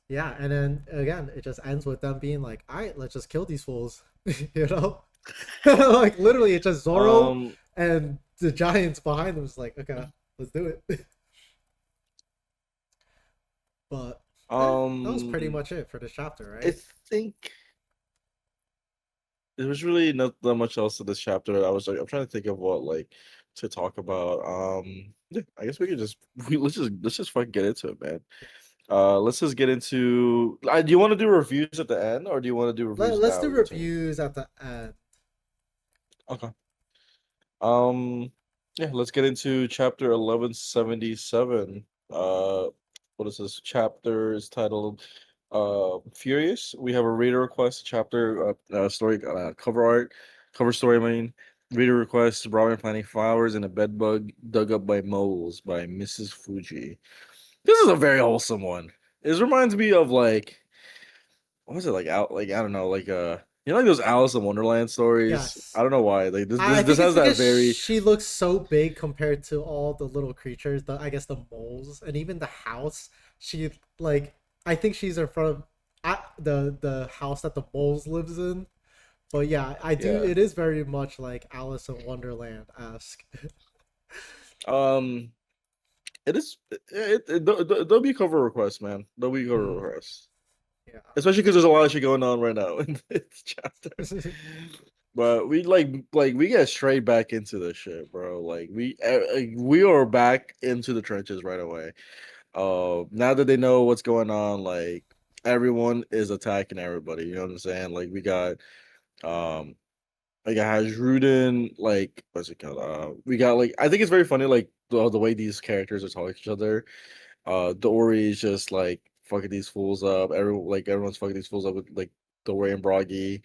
yeah, and then again, it just ends with them being like, "All right, let's just kill these fools," you know, like literally, it's just Zoro Um, and the giants behind them is like, "Okay, let's do it." But yeah, that was pretty um, much it for this chapter, I right? think there was really not that much else to this chapter. I was like, I'm trying to think of what like to talk about. Yeah, I guess we could just let's just fucking get into it, man. Let's just get into. Do you want to do reviews at the end, or do you want to do reviews Let's now? do You tell me. reviews at the end. Okay. Um, yeah, let's get into chapter 1177. What is this? Chapter is titled Furious. We have a reader request chapter story cover art, cover story. I mean, reader request: Robin planting flowers in a bed bug dug up by moles by Mrs. Fuji. This is a very wholesome one. This reminds me of like what was it like out like I don't know like like those Alice in Wonderland stories. I Yes. don't know why like this I this this think it's has that because very she looks so big compared to all the little creatures, I guess the moles, and even the house. She like I think she's in front of the house that the moles lives in. But yeah, I do. yeah. It is very much like Alice in Wonderland esque. Um, it is there'll be cover requests, man. There'll be cover Hmm, requests. yeah. Especially because there's a lot of shit going on right now in this chapter. But we like we get straight back into this shit, bro. We are back into the trenches right away. Now that they know what's going on, like everyone is attacking everybody. You know what I'm saying? Like we got like I had Rudin, like what's it called? We got like I think it's very funny like the way these characters are talking to each other. Dory is just like fucking these fools up. Everyone's fucking these fools up with like Dory and Bragi.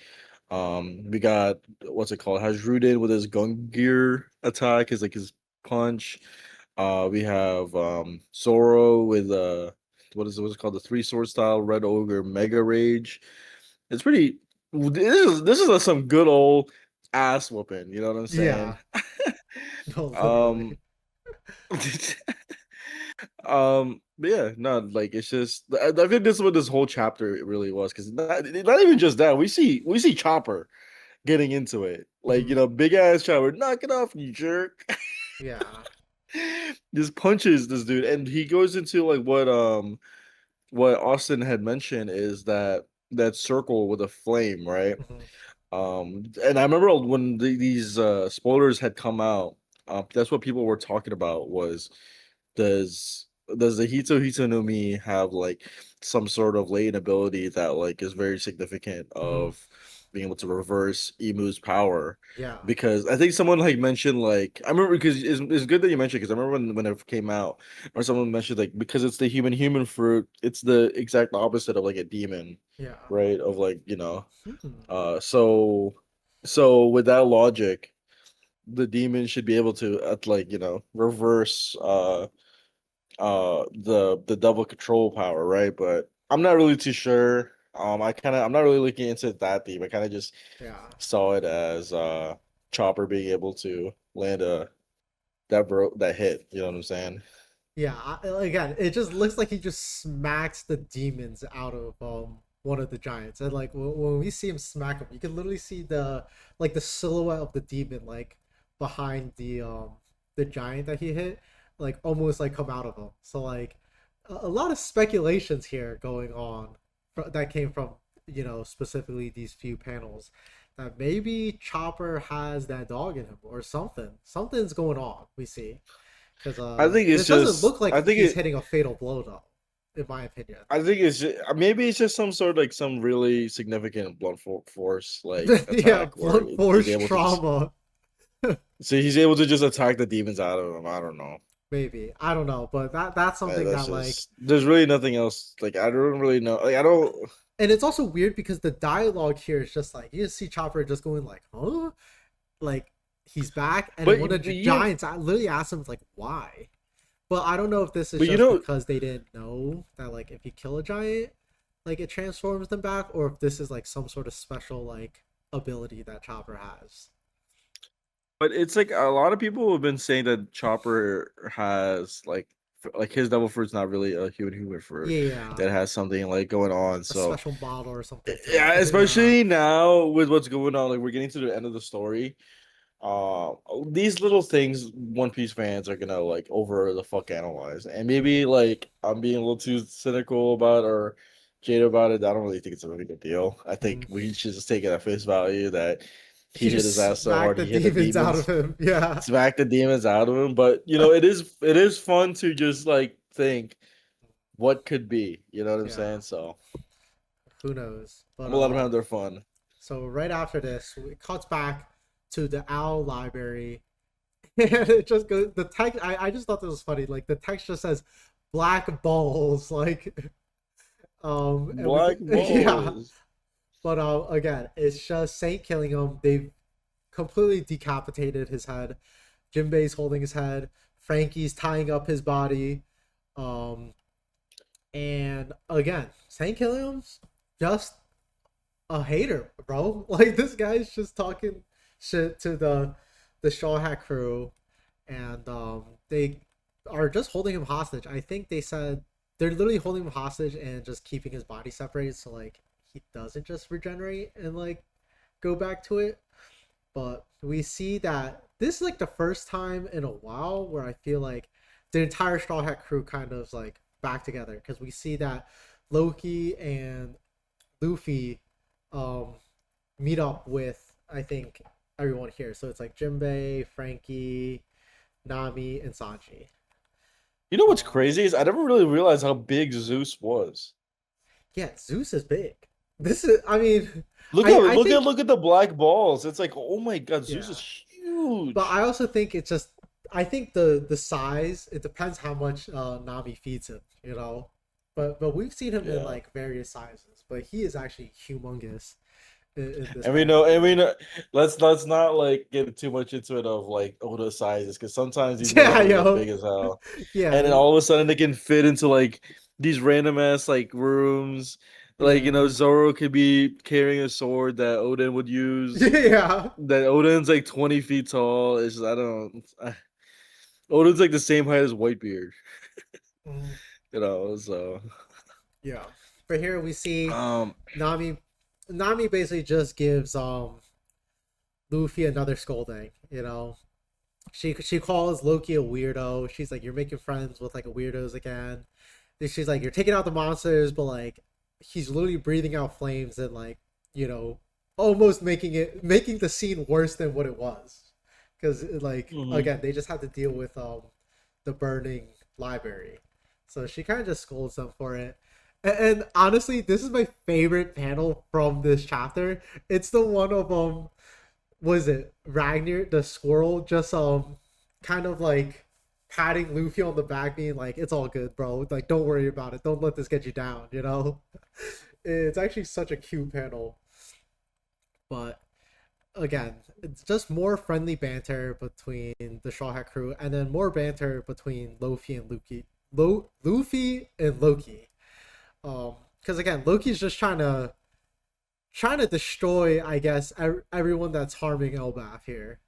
We got what's it called? Has Rudin with his gun gear attack, his like his punch. We have Zoro with what's it called? The three sword style Red Ogre Mega Rage. It's pretty. This is some good old ass whooping. You know what I'm saying? Yeah. No, um, literally. but yeah, no, like it's just I think this is what this whole chapter really was because not even just that we see Chopper getting into it like Hmm, big ass Chopper knock it off you jerk yeah. just punches this dude and he goes into like what Austin had mentioned is that circle with a flame right Hmm, and I remember when these spoilers had come out that's what people were talking about was does the Hito no Mi have like some sort of latent ability that like is very significant hmm, of being able to reverse Emu's power? yeah. Because I think someone like mentioned like I remember because it's good that you mentioned because I remember when it came out or someone mentioned like because it's the human fruit it's the exact opposite of like a demon Yeah. right of like Hmm. so with that logic the demon should be able to like reverse the double control power, right? But I'm not really too sure. I'm not really looking into it that deep. I kind of just Yeah. saw it as Chopper being able to land that hit. You know what I'm saying? Yeah, again, it just looks like he just smacks the demons out of one of the giants, and like when we see him smack him, you can literally see the silhouette of the demon like behind the giant that he hit, like almost like come out of him. So like a lot of speculations here going on that came from specifically these few panels that maybe Chopper has that dog in him or something. Something's going on. We see. Because I think it's this doesn't just. look like I think he's it. hitting a fatal blow, though, in my opinion. I think it's just, maybe it's just some sort of like some really significant force like Yeah, attack where blunt he's force able to just trauma. he's able to just attack the demons out of him. I don't know. Maybe I don't know, but that's something That's that like, just there's really nothing else. Like I don't really know. Like I don't. and it's also weird because the dialogue here is just like you just see Chopper just going like, huh, like he's back, and then But one of the you giants I literally asked him like why, but I don't know if this is but you just know because they didn't know that like if you kill a giant, like it transforms them back, or if this is like some sort of special like ability that Chopper has. but it's like a lot of people have been saying that Chopper has like his devil fruit's not really a human fruit Yeah, that has something like going on. a So special model or something to yeah, it. Yeah. especially now with what's going on, like we're getting to the end of the story. Uh, these little things One Piece fans are gonna like over the fuck analyze, and maybe Mhm. like I'm being a little too cynical about or jaded about it. I don't really think it's a really big deal. I think Mhm. we should just take it at face value that He he hit his just ass so smacked hard the he hit the demons out of demons, him. Yeah. smacked the demons out of him. But it is fun to just like think what could be. You know what I'm Yeah. saying? So Who knows? I'm But gonna let them have their fun. so right after this, it cuts back to the owl library, and it just goes. The text. I just thought this was funny. Like the text just says black balls. Like And we Black yeah, balls. but again, it's just Saint killing him. They've completely decapitated his head. Jinbei's holding his head. Frankie's tying up his body. Um, and again, Saint Killiam's just a hater, bro. Like this guy's just talking shit to the Straw Hat crew, and they are just holding him hostage. I think they said they're literally holding him hostage and just keeping his body separated so like he doesn't just regenerate and like go back to it. But we see that this is like the first time in a while where I feel like the entire Straw Hat crew kind of like back together because we see that Loki and Luffy um, meet up with I think everyone here. So it's like Jinbei, Frankie, Nami, and Sanji. You know what's Um, crazy is I never really realized how big Zeus was. yeah, Zeus is big. This is I mean, Look at I think look at the black balls. It's like, oh my god, Zeus is yeah, but huge. I also think it's just I think the size it depends how much Nami feeds him, you know. But we've seen him in Yeah. like various sizes, but he is actually humongous in this And we know, panel. and we know. Let's not like get too much into it of like Oda sizes because sometimes these Yeah, motherfuckers are yo, big as hell, and then yeah, all of a sudden they can fit into like these random ass like rooms. Like yeah, Zoro could be carrying a sword that Odin would use. yeah. That Odin's like 20 feet tall. It's just, I don't. Odin's like the same height as Whitebeard. Mm, So yeah. But here we see um Nami. Nami basically just gives Luffy another scolding. You know, she calls Loki a weirdo. She's like, "You're making friends with like weirdos again." Then she's like, "You're taking out the monsters," but like, he's literally breathing out flames and like, you know, almost making the scene worse than what it was. Because like mhm. again, they just had to deal with the burning library, so she kind of just scolds them for it. And honestly, this is my favorite panel from this chapter. It's the one of was it Ragnar the squirrel just kind of like patting Luffy on the back, being like, "It's all good, bro. Like, don't worry about it. Don't let this get you down." You know, it's actually such a cute panel. But again, it's just more friendly banter between the Straw Hat crew, and then more banter between Luffy and Loki. Luffy and Loki. Because again, Loki's just trying to destroy, I guess, everyone that's harming Elbaf here.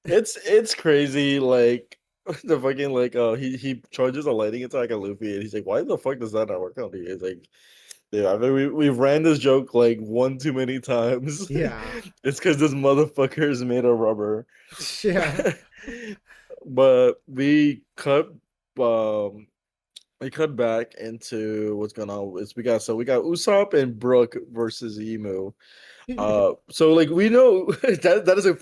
It's crazy. Like the fucking like he charges a lightning attack at Luffy and he's like, why the fuck does that not work on you? It's like, yeah, I mean we've ran this joke like one too many times. Yeah, It's because this motherfucker is made of rubber. yeah. But um we cut back into what's going on. Is we got Usopp and Brook versus Emu. So like we know that is a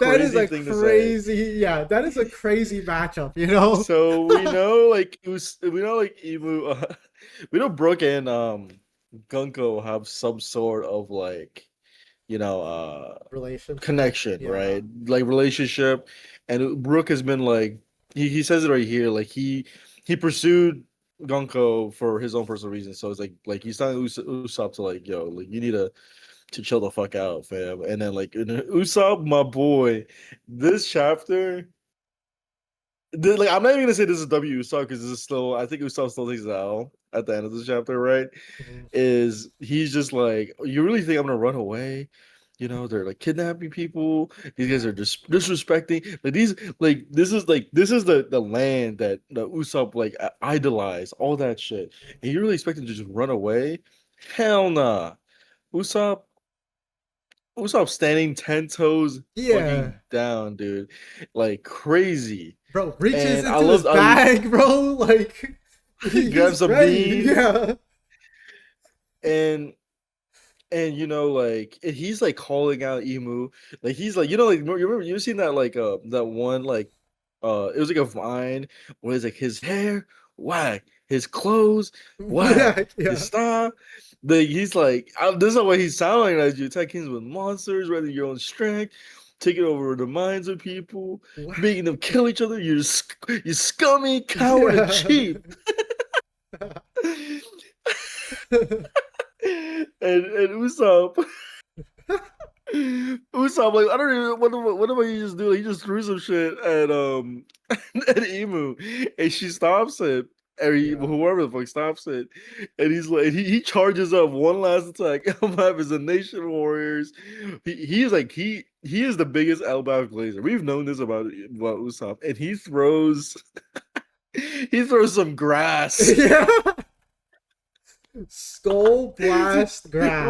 That is crazy a thing to say. crazy, yeah, that is a crazy matchup, you know? So we know like we know like Emu, we know Brook and Gunko have some sort of like you know Relationship, connection, yeah. right? Like relationship, and Brook has been like he says it right here, like he pursued Gunko for his own personal reasons. So it's like he's telling Usopp to like yo like you need to chill the fuck out, fam. And then like Usopp, my boy, this chapter. Like I'm not even gonna say this is W Usopp because this is still I think Usopp still takes the L at the end of this chapter, right? Mhm. Is he's just like, you really think I'm gonna run away? They're like kidnapping people. These guys are Yeah. just disrespecting. Like these, this is the land that the Usopp like idolize, all that shit. And you really expect him to just run away? Hell nah. Usopp Usopp standing 10 toes Yeah. fucking down, dude. Like crazy. Bro reaches And into his I bag, bro. Like grab he's some ready. beans Yeah. and like and he's like calling out Emu. Like he's like, like you remember you seen that like that one like it was like a vine where it's like his hair, whack, his clothes, whack, Yeah. his Yeah. style. Like he's like this is the way he's sounding as you attack kings with monsters, rather your own strength, taking over the minds of people, making them kill each other. You scummy coward and Yeah. cheat. and Usopp. Usopp, like, I don't even what am I just do? He just threw some shit at at Emu, and she stops it. And Yeah. whoever the fuck stops it, and he's like, he charges up one last attack. Elbaf is a nation of warriors. He's like he is the biggest Elbaf glazer. We've known this about Usopp, and he throws some grass. Yeah. Skull blast grass.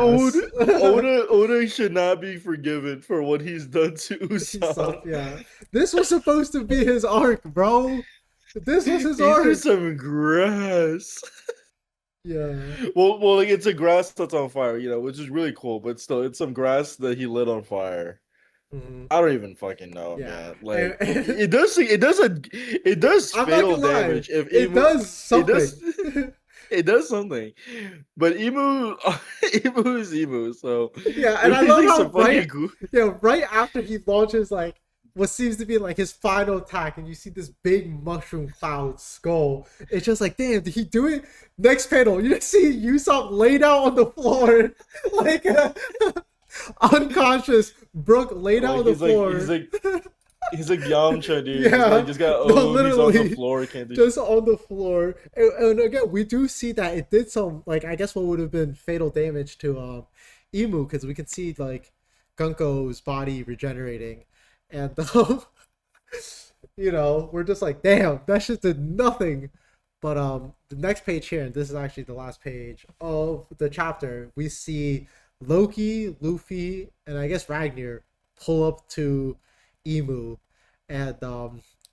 Oda should not be forgiven for what he's done to Usopp. Yeah. This was supposed to be his arc, bro. This was his He threw arc. some grass. Yeah. Well, like it's a grass that's on fire, which is really cool. But still, it's some grass that he lit on fire. Mhm. I don't even fucking know, Yeah. man. Like And- it does I'm not fatal gonna lie. damage if It Emu. does It something. does. It does something, but Emu, Emu is Emu. So Yeah, and if I he love thinks how some fucking right after he launches like what seems to be like his final attack, and you see this big mushroom cloud skull. It's just like, damn, did he do it? Next panel, you just see Usopp laid out on the floor, like unconscious. Brooke laid out on the floor. He's like Yamcha, dude. Yeah, He's like just got no, owned. He's on the literally, floor. Can't do. just on the floor. And again, we do see that it did some like I guess what would have been fatal damage to Emu because we can see like Gunko's body regenerating, and we're just like, damn, that shit did nothing. But the next page here, and this is actually the last page of the chapter, we see Loki, Luffy, and I guess Ragnar pull up to Emu, and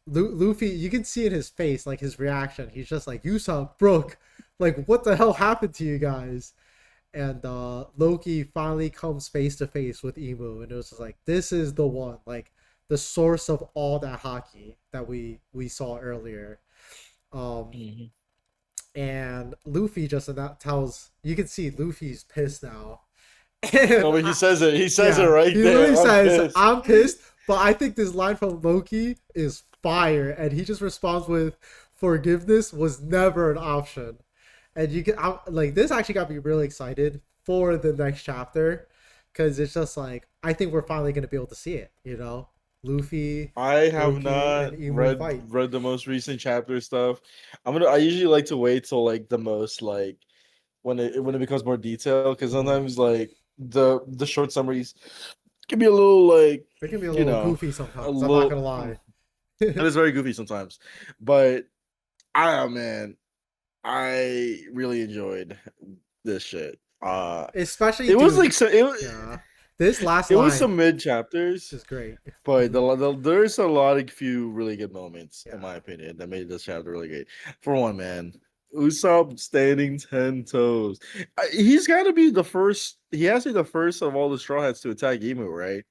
Luffy, you can see in his face like his reaction. He's just like, Usopp, Brooke, like what the hell happened to you guys? And Loki finally comes face to face with Emu, and it was just like, this is the one, like the source of all that hockey that we saw earlier. Mhm. And Luffy just tells you can see Luffy's pissed now. Oh, but he says it. He says it right he there. literally says, Pissed. I'm pissed, but I think this line from Loki is fire, and he just responds with, forgiveness was never an option. And you can like this actually got me really excited for the next chapter because it's just like I think we're finally gonna be able to see it, Luffy, I have Loki, not and Emu read fight. read the most recent chapter stuff. I usually like to wait till like the most like when it becomes more detailed because sometimes like the short summaries can be a little like It can be a you little know goofy a sometimes. I'm not little gonna lie. it is very goofy sometimes, but man, I really enjoyed this shit. Especially, It was dude. like so Yeah, this last it was line some mid chapters. is great. But there's a lot of few really good moments, in my Yeah. opinion, that made this chapter really great. For one, man, Usopp standing 10 toes. He's got to be the first. He has to be the first of all the Straw Hats to attack Emu, right?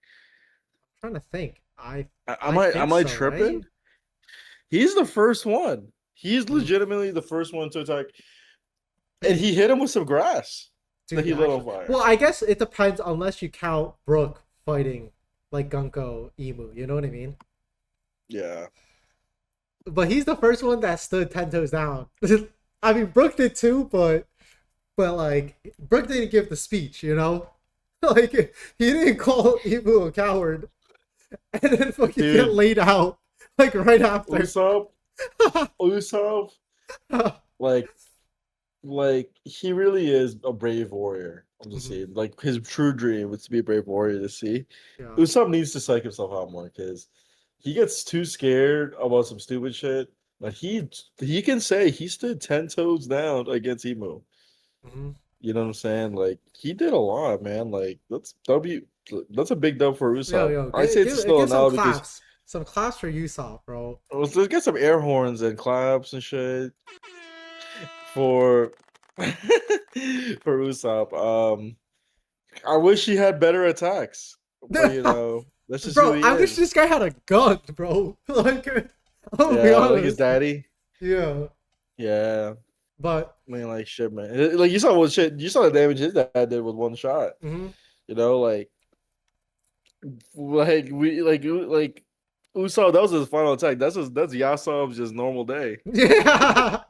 I'm trying to think. Am I think I so, right? tripping? He's the first one. He's Mm. legitimately the first one to attack, and Hey, he hit him with some grass that dude, he lit on actually, fire. well, I guess it depends unless you count Brook fighting like Gunko Emu. You know what I mean? Yeah. But he's the first one that stood 10 toes down. I mean, Brook did too, but like Brook didn't give the speech. Like he didn't call Emu a coward, and then fucking get Dude, laid out like right after. Usopp, like he really is a brave warrior. I'm just saying, like his true dream was to be a brave warrior to see. Yeah. Usopp needs to psych himself out more because he gets too scared about some stupid shit. But he can say he stood 10 toes down against Emo. Mm-hmm. You know what I'm saying? Like he did a lot, man. Like that's a big dub for Yo, Usopp. yo, I say it's still give an some L because claps. Some claps for Usopp, bro. let's get some air horns and claps and shit for for Usopp. I wish he had better attacks, but that's just who Bro, he I wish is. this guy had a gun, bro. Like, I'm gonna be Yeah, like his honest. daddy. Yeah, Yeah, but I mean, like shit, man. Like you saw the damage his dad did with one shot. mhm. You know, like Usopp. That was his final attack. That's Yasov's just normal day. Yeah,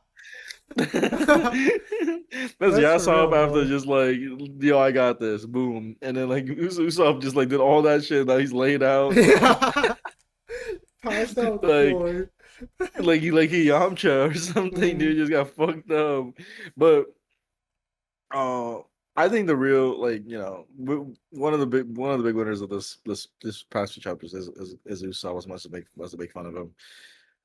That's That's yeah, I for saw real him after though. just like, yo, I got this, boom, and then like Usopp just like did all that shit. Now he's laid out, Passed out on the like floor. like he Yamcha or something. Mhm. Dude just got fucked up. But uh, I think the real one of the big winners of this past few chapters is Usopp. As much to make fun of him.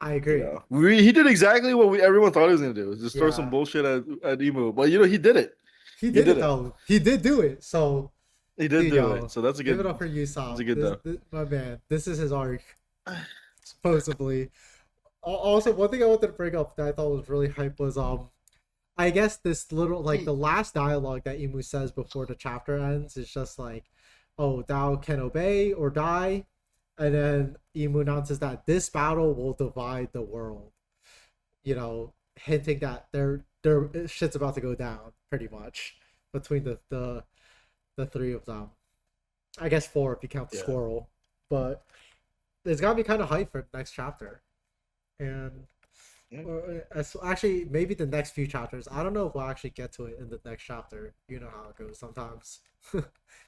I You agree. know, he did exactly what everyone thought he was gonna do, just throw some Yeah. bullshit at Emu. But he did it. He He did did it it. though. He did do it. So, He did dude, do it. yo, So that's a give it good. up for That's a Usopp. good though. This my man. This is his arc, supposedly. Also, one thing I wanted to bring up that I thought was really hype was I guess this little like the last dialogue that Imu says before the chapter ends is just like, "Oh, thou can obey or die," and then Imu announces that this battle will divide the world. Hinting that their shit's about to go down pretty much between the three of them. I guess four if you count the Yeah. squirrel, but it's got me kind of hyped for the next chapter. And Yeah. actually, maybe the next few chapters. I don't know if we'll actually get to it in the next chapter. You know how it goes sometimes.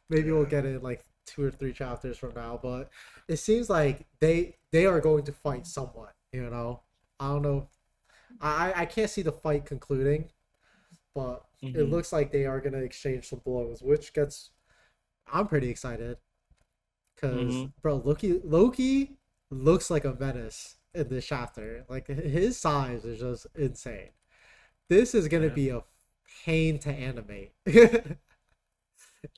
Maybe we'll Yeah. get it in like 2 or 3 chapters from now, but it seems like they are going to fight somewhat. I don't know. I can't see the fight concluding, but it Hmm. looks like they are gonna exchange some blows, which gets I'm pretty excited because Hmm. bro, Loki looks like a menace in this chapter. Like his size is just insane. This is gonna Yeah. be a pain to animate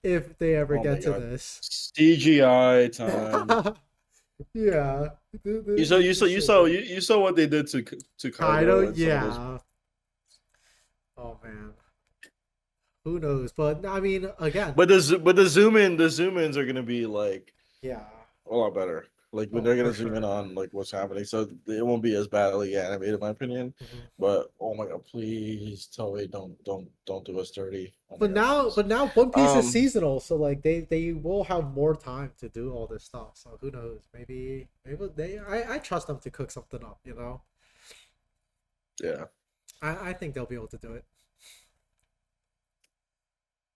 if they ever Oh my get to god. this. CGI time. Yeah, You saw you this saw is you so saw good. you saw what they did to Kaido, Kaido and some of those. yeah. Oh man, who knows? But I mean, again, But the zoom ins are gonna be like yeah. a lot better. Like when Oh, they're for gonna zoom in sure. on like what's happening, so it won't be as badly animated, in my opinion. Mhm. But oh my god, please tell me don't do us dirty. Oh my But god, now, please. but now One Piece is Um, seasonal, so like they will have more time to do all this stuff. So who knows? Maybe I trust them to cook something up. yeah, I think they'll be able to do it.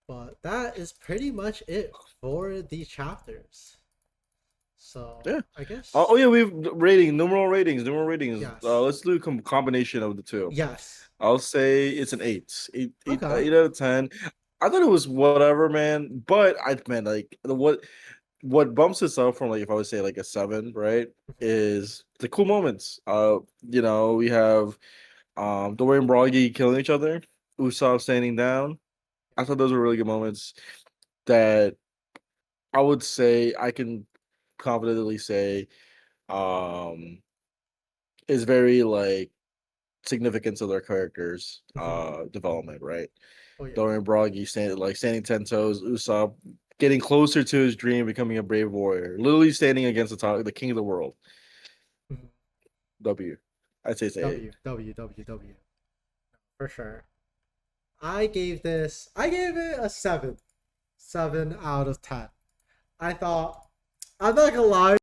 But that is pretty much it for the chapters. So yeah. I Oh guess yeah, we've numeral ratings. yes, Let's do a combination of the two. yes. I'll say it's an Okay. 8 out of 10. I thought it was whatever, man. But I man, like what bumps this up from like if I would say like a 7, right? Mhm. Is the cool moments. We have Dorian Broggy killing each other, Usopp standing down. I thought those were really good moments that I would say I can confidently say um is very like significant to their characters Mhm. development, right? Oh yeah. Dorian Broggy standing 10 toes, Usopp getting closer to his dream, becoming a brave warrior, literally standing against the king of the world. Mhm. W. I'd say it's a 8. W for sure. I gave it a 7 out of 10. I thought I'm not gonna lie,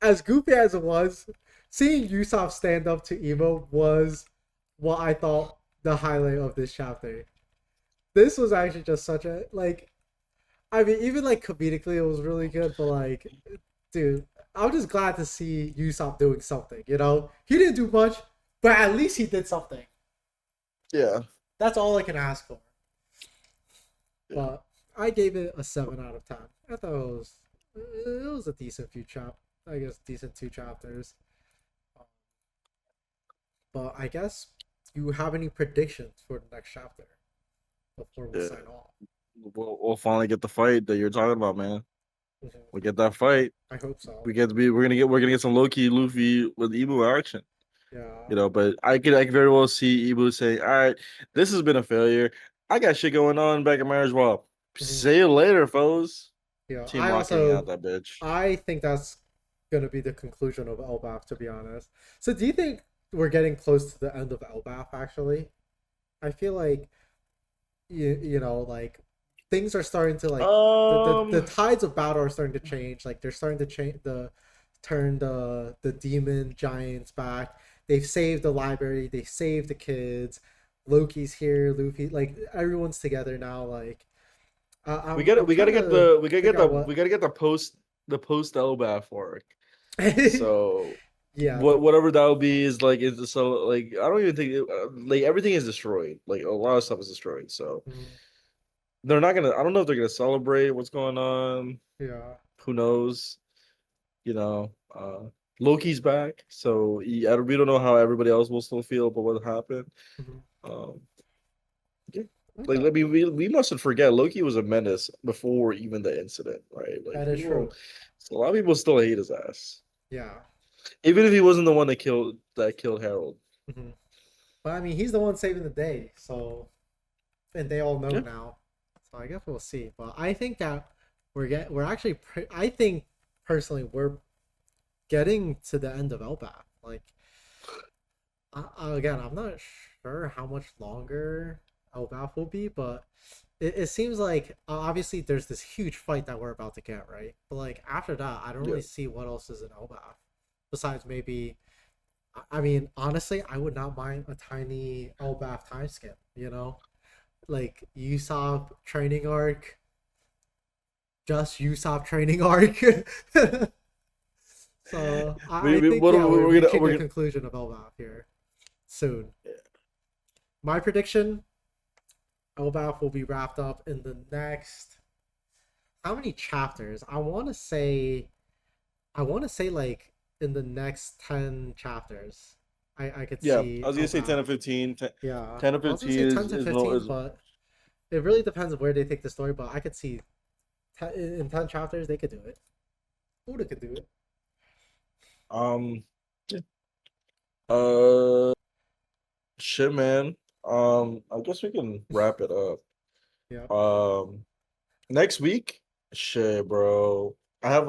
as goofy as it was, seeing Usopp stand up to Emo was what I thought the highlight of this chapter. This was actually just such a like. I mean, even like comedically, it was really good. But like, dude, I'm just glad to see Usopp doing something. He didn't do much, but at least he did something. Yeah. That's all I can ask for. Yeah. But I gave it a 7 out of 10. I thought it was a decent I guess decent 2 chapters. But I guess you have any predictions for the next chapter before we Yeah. sign off? We'll finally get the fight that you're talking about, man. Mhm. We get that fight. I hope so. We're gonna get some Loki Luffy with Ibu action. Yeah. But I could very well see Ibu saying, "All right, this has been a failure. I got shit going on back in marriage. Well, Mhm. see you later, fellas." Yeah. Team rocking out that bitch. I think that's gonna be the conclusion of Elbaf, to be honest. So do you think we're getting close to the end of Elbaf? Actually, I feel like like things are starting to like the Um, tides of battle are starting to change. Like they're starting to change turn the demon giants back. they've saved the library, they saved the kids. Loki's here, Luffy, like everyone's together now. Like I'm We gotta trying get to figure out we what. gotta get the post Elbath arc. So Yeah, the whatever that'll be is like it's so like I don't even think like everything is destroyed. Like a lot of stuff is destroyed. So mm, they're not gonna. I don't know if they're gonna celebrate what's going on. yeah. Who knows? You know, Loki's back, so we don't know how everybody else will still feel about what happened. Mhm. Um, yeah. Like, Okay, let me we mustn't forget Loki was a menace before even the incident, right? Like that is people, true. so a lot of people still hate his ass, Yeah. even if he wasn't the one that killed Harold. Mhm. But I mean, he's the one saving the day, so and they all know Yeah, now. So I guess we'll see. But I think that we're actually I think personally we're getting to the end of Elbath. Like again, I'm not sure how much longer Elbath will be, but it seems like obviously there's this huge fight that we're about to get, right? But like after that, I don't yeah. really see what else is in Elbath besides maybe. I mean, honestly, I would not mind a tiny Elbath time skip. You know, like Usopp training arc, just Usopp training arc. So I We think what yeah, we're reaching we're the gonna. conclusion of Elbath here soon. My prediction: Elbath will be wrapped up in the next. How many chapters? I want to say like in the next 10 chapters. I could Yeah, I see was gonna say Elbath. 10 to 15. Yeah, 10 to I was gonna 15 say 10 to is no 15, is but it really depends on where they take the story. But I could see in 10 chapters they could do it. Buddha could do it. um yeah. uh shit, man. I guess we can wrap it up. Yeah, Next week, shit, bro. I have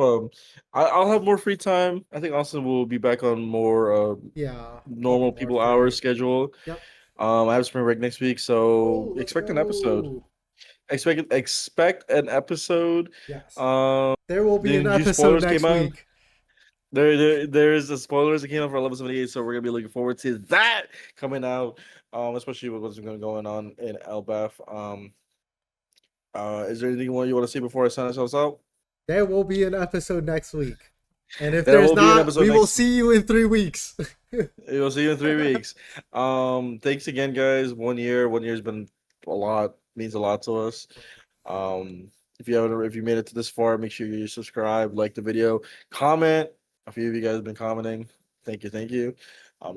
I'll have more free time. I think Austin will be back on more yeah, I'll be normal more people hours free. schedule. Yep. I have spring break next week, Oh, so let's expect an episode. go. Expect an episode. Yes, Um, there will be the an new episode spoilers came next out. week. There's the spoilers that came out for 1178, so we're gonna be looking forward to that coming out. Especially with what's going on in Elbaf. Is there anything you want to say before I sign ourselves out? There will be an episode next week. And if There there's will be an not, episode we will next. see you in 3 weeks. We'll see you in 3 weeks. Thanks again, guys. 1 year. 1 year's been a lot. Means a lot to us. If you made it to this far, make sure you subscribe, like the video, comment. A few of you guys have been commenting. Thank you. I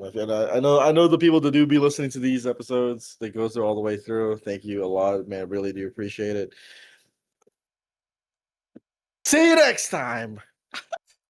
know the people that do be listening to these episodes. They go through all the way through. Thank you a lot, man. Really do appreciate it. See you next time.